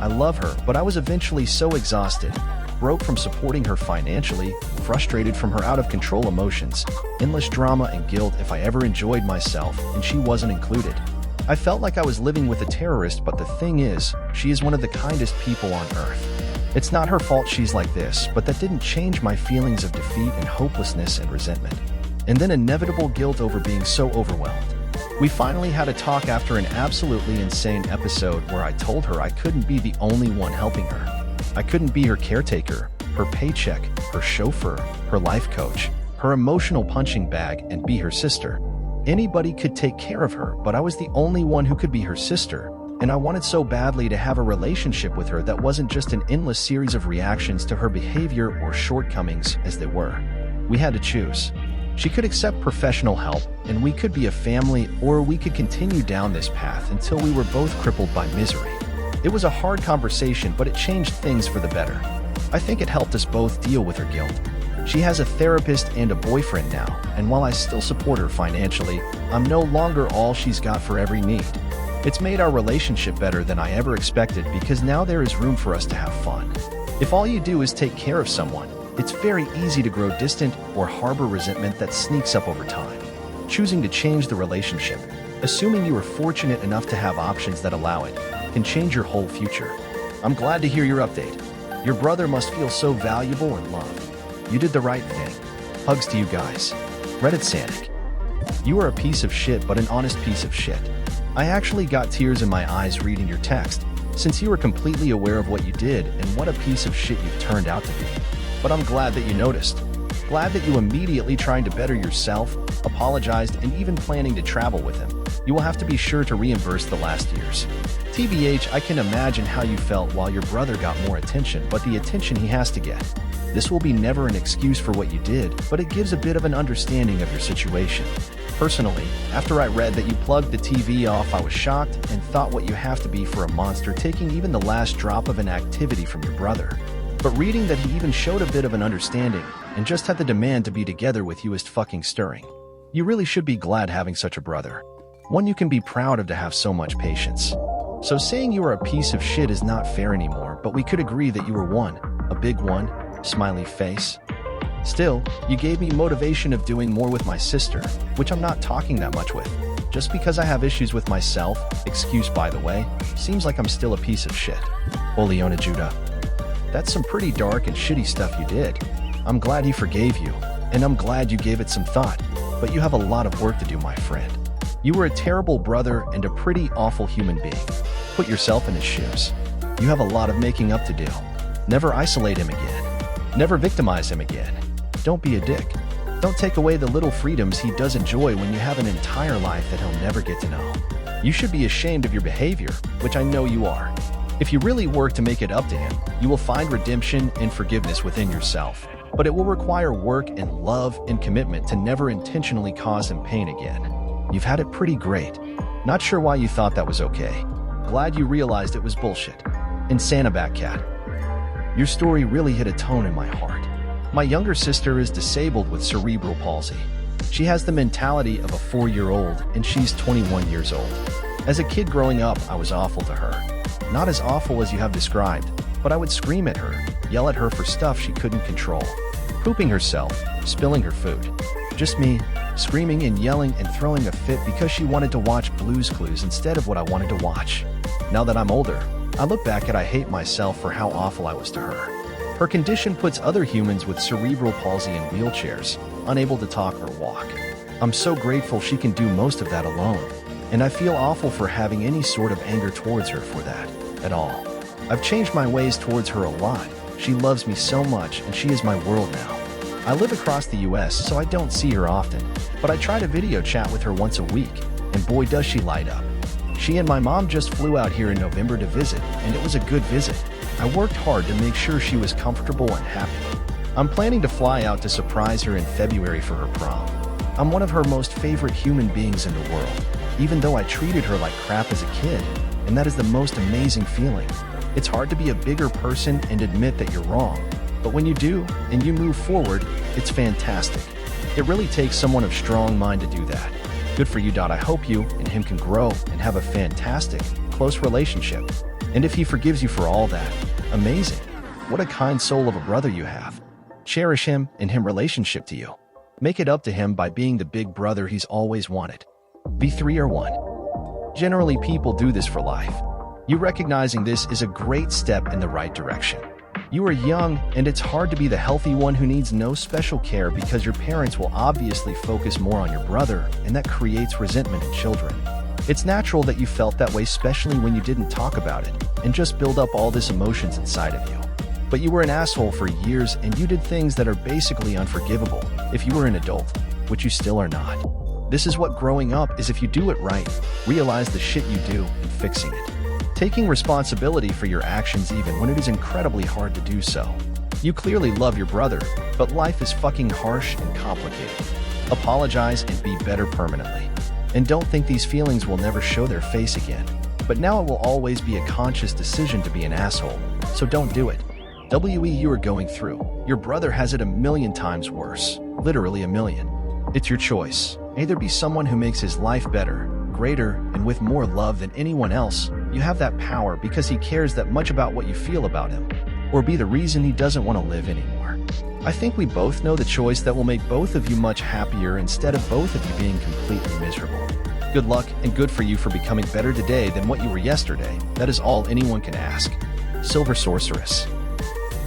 Speaker 1: I love her, but I was eventually so exhausted, broke from supporting her financially, frustrated from her out-of-control emotions, endless drama and guilt if I ever enjoyed myself, and she wasn't included. I felt like I was living with a terrorist, but the thing is, she is one of the kindest people on earth. It's not her fault she's like this, but that didn't change my feelings of defeat and hopelessness and resentment. And then inevitable guilt over being so overwhelmed. We finally had a talk after an absolutely insane episode where I told her I couldn't be the only one helping her. I couldn't be her caretaker, her paycheck, her chauffeur, her life coach, her emotional punching bag, and be her sister. Anybody could take care of her, but I was the only one who could be her sister, and I wanted so badly to have a relationship with her that wasn't just an endless series of reactions to her behavior or shortcomings as they were. We had to choose. She could accept professional help, and we could be a family, or we could continue down this path until we were both crippled by misery. It was a hard conversation, but it changed things for the better. I think it helped us both deal with her guilt. She has a therapist and a boyfriend now, and while I still support her financially, I'm no longer all she's got for every need. It's made our relationship better than I ever expected because now there is room for us to have fun. If all you do is take care of someone, It's very easy to grow distant or harbor resentment that sneaks up over time. Choosing to change the relationship, assuming you are fortunate enough to have options that allow it, can change your whole future. I'm glad to hear your update. Your brother must feel so valuable and loved. You did the right thing. Hugs to you guys. Reddit Sanic. You are a piece of shit, but an honest piece of shit. I actually got tears in my eyes reading your text, since you were completely aware of what you did and what a piece of shit you've turned out to be. But I'm glad that you noticed. Glad that you immediately trying to better yourself, apologized, and even planning to travel with him. You will have to be sure to reimburse the last years. TBH, I can imagine how you felt while your brother got more attention, but the attention he has to get. This will be never an excuse for what you did, but it gives a bit of an understanding of your situation. Personally, after I read that you plugged the TV off, I was shocked and thought what you have to be for a monster taking even the last drop of an activity from your brother. But reading that he even showed a bit of an understanding and just had the demand to be together with you is fucking stirring. You really should be glad having such a brother. One you can be proud of to have so much patience. So saying you are a piece of shit is not fair anymore, but we could agree that you were one, a big one, smiley face. Still, you gave me motivation of doing more with my sister, which I'm not talking that much with. Just because I have issues with myself, excuse by the way, seems like I'm still a piece of shit. Oleona Judah. That's some pretty dark and shitty stuff you did. I'm glad he forgave you, and I'm glad you gave it some thought, but you have a lot of work to do, my friend. You were a terrible brother and a pretty awful human being. Put yourself in his shoes. You have a lot of making up to do. Never isolate him again. Never victimize him again. Don't be a dick. Don't take away the little freedoms he does enjoy when you have an entire life that he'll never get to know. You should be ashamed of your behavior, which I know you are. If you really work to make it up to him, you will find redemption and forgiveness within yourself. But it will require work and love and commitment to never intentionally cause him pain again. You've had it pretty great. Not sure why you thought that was okay. Glad you realized it was bullshit. Insana Batcat. Your story really hit a tone in my heart. My younger sister is disabled with cerebral palsy. She has the mentality of a 4-year-old and she's 21 years old. As a kid growing up, I was awful to her. Not as awful as you have described, but I would scream at her, yell at her for stuff she couldn't control. Pooping herself, spilling her food. Just me, screaming and yelling and throwing a fit because she wanted to watch Blue's Clues instead of what I wanted to watch. Now that I'm older, I look back and I hate myself for how awful I was to her. Her condition puts other humans with cerebral palsy in wheelchairs, unable to talk or walk. I'm so grateful she can do most of that alone, and I feel awful for having any sort of anger towards her for that, at all. I've changed my ways towards her a lot. She loves me so much and she is my world now. I live across the US, so I don't see her often, but I try to video chat with her once a week, and boy does she light up. She and my mom just flew out here in November to visit, and it was a good visit. I worked hard to make sure she was comfortable and happy. I'm planning to fly out to surprise her in February for her prom. I'm one of her most favorite human beings in the world, even though I treated her like crap as a kid, and that is the most amazing feeling. It's hard to be a bigger person and admit that you're wrong, but when you do, and you move forward, it's fantastic. It really takes someone of strong mind to do that. Good for you. I hope you and him can grow and have a fantastic, close relationship. And if he forgives you for all that, amazing. What a kind soul of a brother you have. Cherish him and him relationship to you. Make it up to him by being the big brother he's always wanted. V3 or 1. Generally, people do this for life. You recognizing this is a great step in the right direction. You are young, and it's hard to be the healthy one who needs no special care because your parents will obviously focus more on your brother, and that creates resentment in children. It's natural that you felt that way, especially when you didn't talk about it, and just build up all this emotions inside of you. But you were an asshole for years, and you did things that are basically unforgivable if you were an adult, which you still are not. This is what growing up is. If you do it right, realize the shit you do and fixing it. Taking responsibility for your actions even when it is incredibly hard to do so. You clearly love your brother, but life is fucking harsh and complicated. Apologize and be better permanently. And don't think these feelings will never show their face again. But now it will always be a conscious decision to be an asshole, so don't do it. You are going through. Your brother has it a million times worse. Literally a million. It's your choice. Either be someone who makes his life better, greater, and with more love than anyone else. You have that power because he cares that much about what you feel about him, or be the reason he doesn't want to live anymore. I think we both know the choice that will make both of you much happier instead of both of you being completely miserable. Good luck and good for you for becoming better today than what you were yesterday. That is all anyone can ask. Silver Sorceress.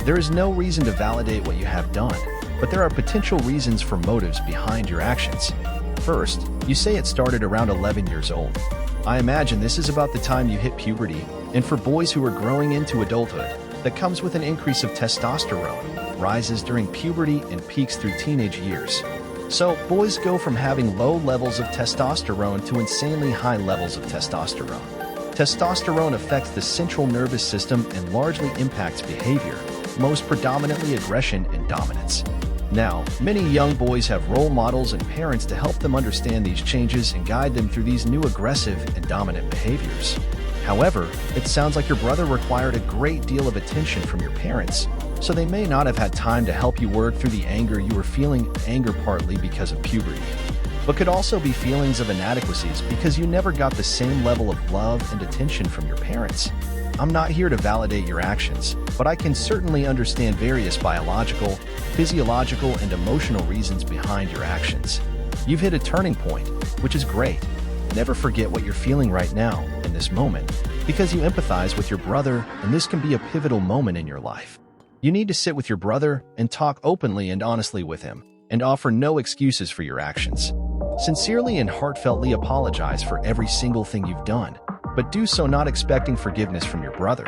Speaker 1: There is no reason to validate what you have done, but there are potential reasons for motives behind your actions. First, you say it started around 11 years old. I imagine this is about the time you hit puberty, and for boys who are growing into adulthood, that comes with an increase of testosterone, rises during puberty and peaks through teenage years. So, boys go from having low levels of testosterone to insanely high levels of testosterone. Testosterone affects the central nervous system and largely impacts behavior, most predominantly aggression and dominance. Now, many young boys have role models and parents to help them understand these changes and guide them through these new aggressive and dominant behaviors. However, it sounds like your brother required a great deal of attention from your parents, so they may not have had time to help you work through the anger you were feeling, anger partly because of puberty, but could also be feelings of inadequacies because you never got the same level of love and attention from your parents. I'm not here to validate your actions, but I can certainly understand various biological, physiological, and emotional reasons behind your actions. You've hit a turning point, which is great. Never forget what you're feeling right now, in this moment, because you empathize with your brother, and this can be a pivotal moment in your life. You need to sit with your brother and talk openly and honestly with him, and offer no excuses for your actions. Sincerely and heartfeltly apologize for every single thing you've done, but do so not expecting forgiveness from your brother.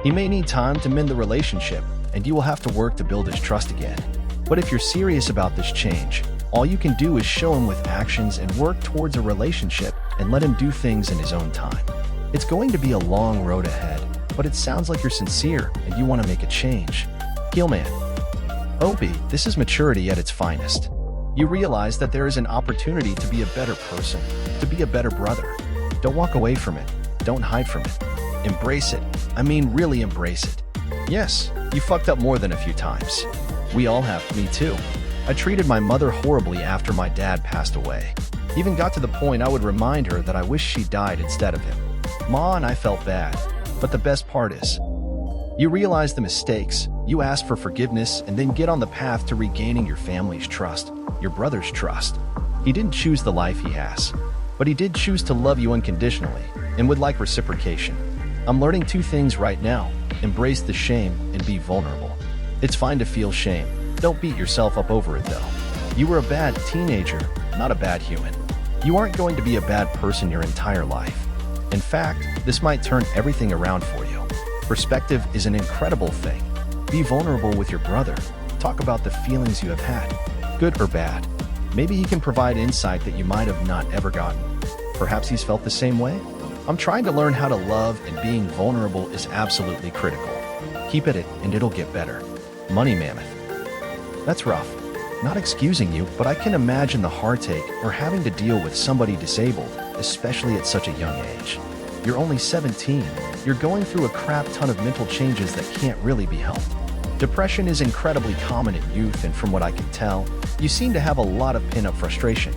Speaker 1: He may need time to mend the relationship, and you will have to work to build his trust again. But if you're serious about this change, all you can do is show him with actions and work towards a relationship and let him do things in his own time. It's going to be a long road ahead, but it sounds like you're sincere and you want to make a change. Heelman. Opie, this is maturity at its finest. You realize that there is an opportunity to be a better person, to be a better brother. Don't walk away from it. Don't hide from it. Embrace it. I mean, really embrace it. Yes, you fucked up more than a few times. We all have, me too. I treated my mother horribly after my dad passed away. Even got to the point I would remind her that I wish she died instead of him. Ma and I felt bad, but the best part is, you realize the mistakes, you ask for forgiveness, and then get on the path to regaining your family's trust, your brother's trust. He didn't choose the life he has, but he did choose to love you unconditionally and would like reciprocation. I'm learning two things right now. Embrace the shame and be vulnerable. It's fine to feel shame. Don't beat yourself up over it though. You were a bad teenager, not a bad human. You aren't going to be a bad person your entire life. In fact, this might turn everything around for you. Perspective is an incredible thing. Be vulnerable with your brother. Talk about the feelings you have had, good or bad. Maybe he can provide insight that you might have not ever gotten. Perhaps he's felt the same way? I'm trying to learn how to love, and being vulnerable is absolutely critical. Keep at it and it'll get better. Money Mammoth. That's rough. Not excusing you, but I can imagine the heartache or having to deal with somebody disabled, especially at such a young age. You're only 17. You're going through a crap ton of mental changes that can't really be helped. Depression is incredibly common in youth, and from what I can tell, you seem to have a lot of pent-up frustration.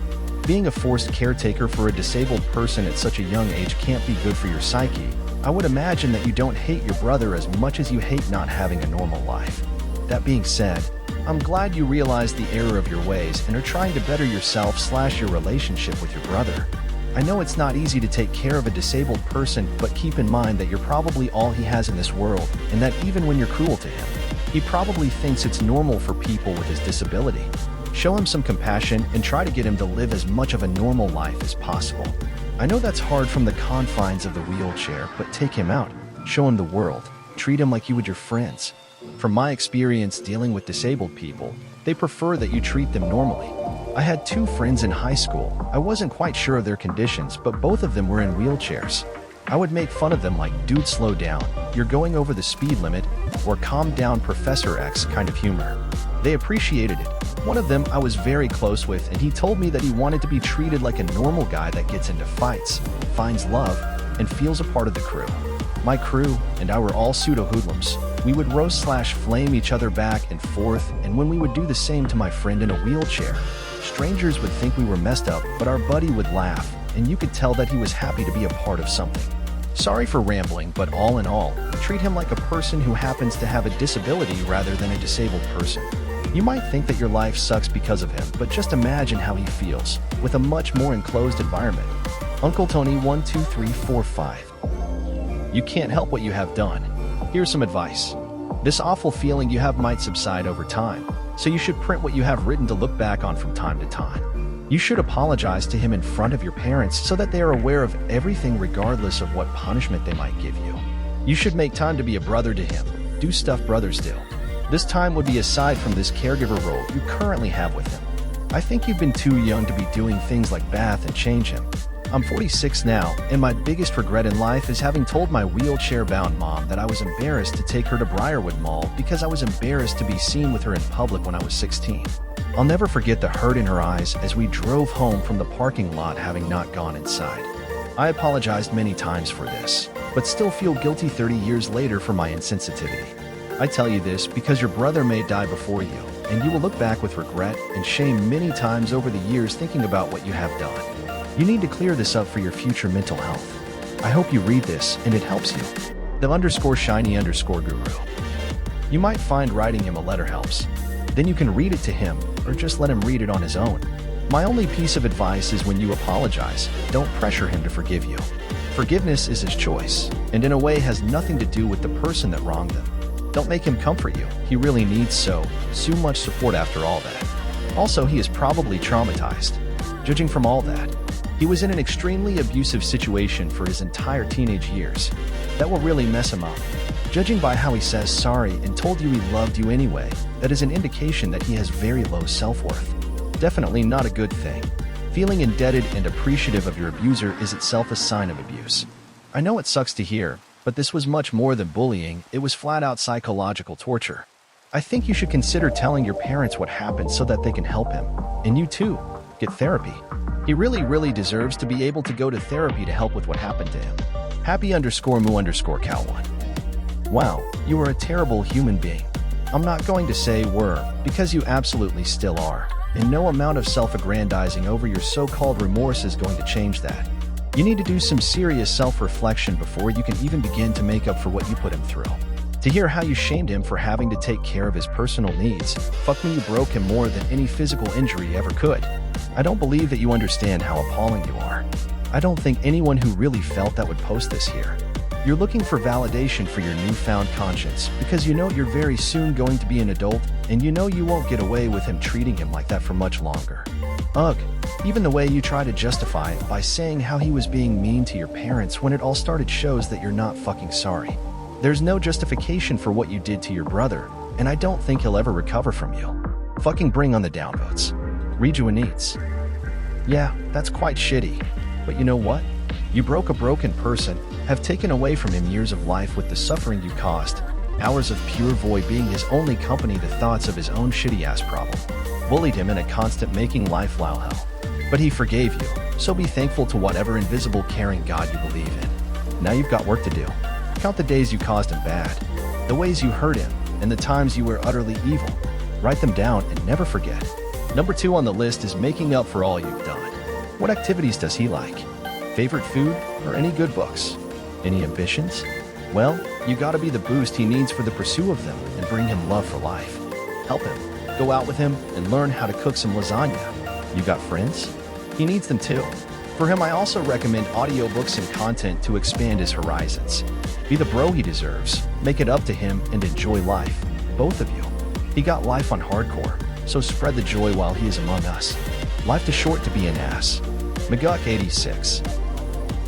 Speaker 1: Being a forced caretaker for a disabled person at such a young age can't be good for your psyche. I would imagine that you don't hate your brother as much as you hate not having a normal life. That being said, I'm glad you realize the error of your ways and are trying to better yourself/your relationship with your brother. I know it's not easy to take care of a disabled person, but keep in mind that you're probably all he has in this world, and that even when you're cruel to him, he probably thinks it's normal for people with his disability. Show him some compassion and try to get him to live as much of a normal life as possible. I know that's hard from the confines of the wheelchair, but take him out, show him the world, treat him like you would your friends. From my experience dealing with disabled people, they prefer that you treat them normally. I had two friends in high school. I wasn't quite sure of their conditions, but both of them were in wheelchairs. I would make fun of them like, dude, slow down, you're going over the speed limit, or calm down, Professor X kind of humor. They appreciated it. One of them I was very close with, and he told me that he wanted to be treated like a normal guy that gets into fights, finds love, and feels a part of the crew. My crew and I were all pseudo-hoodlums. We would roast/flame each other back and forth, and when we would do the same to my friend in a wheelchair, strangers would think we were messed up, but our buddy would laugh, and you could tell that he was happy to be a part of something. Sorry for rambling, but all in all, treat him like a person who happens to have a disability rather than a disabled person. You might think that your life sucks because of him, but just imagine how he feels, with a much more enclosed environment. Uncle Tony 12345. You can't help what you have done. Here's some advice. This awful feeling you have might subside over time, so you should print what you have written to look back on from time to time. You should apologize to him in front of your parents so that they are aware of everything regardless of what punishment they might give you. You should make time to be a brother to him. Do stuff brothers do. This time would be aside from this caregiver role you currently have with him. I think you've been too young to be doing things like bath and change him. I'm 46 now, and my biggest regret in life is having told my wheelchair-bound mom that I was embarrassed to take her to Briarwood Mall because I was embarrassed to be seen with her in public when I was 16. I'll never forget the hurt in her eyes as we drove home from the parking lot having not gone inside. I apologized many times for this, but still feel guilty 30 years later for my insensitivity. I tell you this because your brother may die before you, and you will look back with regret and shame many times over the years thinking about what you have done. You need to clear this up for your future mental health. I hope you read this and it helps you. The_shiny_guru. You might find writing him a letter helps. Then you can read it to him, or just let him read it on his own. My only piece of advice is when you apologize, don't pressure him to forgive you. Forgiveness is his choice, and in a way has nothing to do with the person that wronged them. Don't make him comfort you. He really needs so much support after all that. Also, he is probably traumatized. Judging from all that, he was in an extremely abusive situation for his entire teenage years. That will really mess him up. Judging by how he says sorry and told you he loved you anyway, that is an indication that he has very low self-worth. Definitely not a good thing. Feeling indebted and appreciative of your abuser is itself a sign of abuse. I know it sucks to hear, but this was much more than bullying. It was flat-out psychological torture. I think you should consider telling your parents what happened so that they can help him. And you too, get therapy. He really deserves to be able to go to therapy to help with what happened to him. Happy_moo_cow1. Wow, you are a terrible human being. I'm not going to say were, because you absolutely still are, and no amount of self-aggrandizing over your so-called remorse is going to change that. You need to do some serious self-reflection before you can even begin to make up for what you put him through. To hear how you shamed him for having to take care of his personal needs, fuck me, you broke him more than any physical injury ever could. I don't believe that you understand how appalling you are. I don't think anyone who really felt that would post this here. You're looking for validation for your newfound conscience because you know you're very soon going to be an adult, and you know you won't get away with him treating him like that for much longer. Ugh, even the way you try to justify it by saying how he was being mean to your parents when it all started shows that you're not fucking sorry. There's no justification for what you did to your brother, and I don't think he'll ever recover from you. Fucking bring on the downvotes. Rejuvenates. Yeah, that's quite shitty. But you know what? You broke a broken person, have taken away from him years of life with the suffering you caused, hours of pure void being his only company to thoughts of his own shitty-ass problem, bullied him in a constant making life wow hell. But he forgave you, so be thankful to whatever invisible caring God you believe in. Now you've got work to do. Count the days you caused him bad, the ways you hurt him, and the times you were utterly evil. Write them down and never forget. Number 2 on the list is making up for all you've done. What activities does he like? Favorite food, or any good books? Any ambitions? Well, you gotta be the boost he needs for the pursuit of them and bring him love for life. Help him. Go out with him and learn how to cook some lasagna. You got friends? He needs them too. For him, I also recommend audiobooks and content to expand his horizons. Be the bro he deserves, make it up to him, and enjoy life. Both of you. He got life on hardcore, so spread the joy while he is among us. Life too short to be an ass. Maguk 86.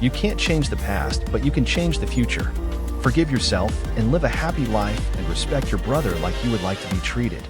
Speaker 1: You can't change the past, but you can change the future. Forgive yourself and live a happy life and respect your brother like you would like to be treated.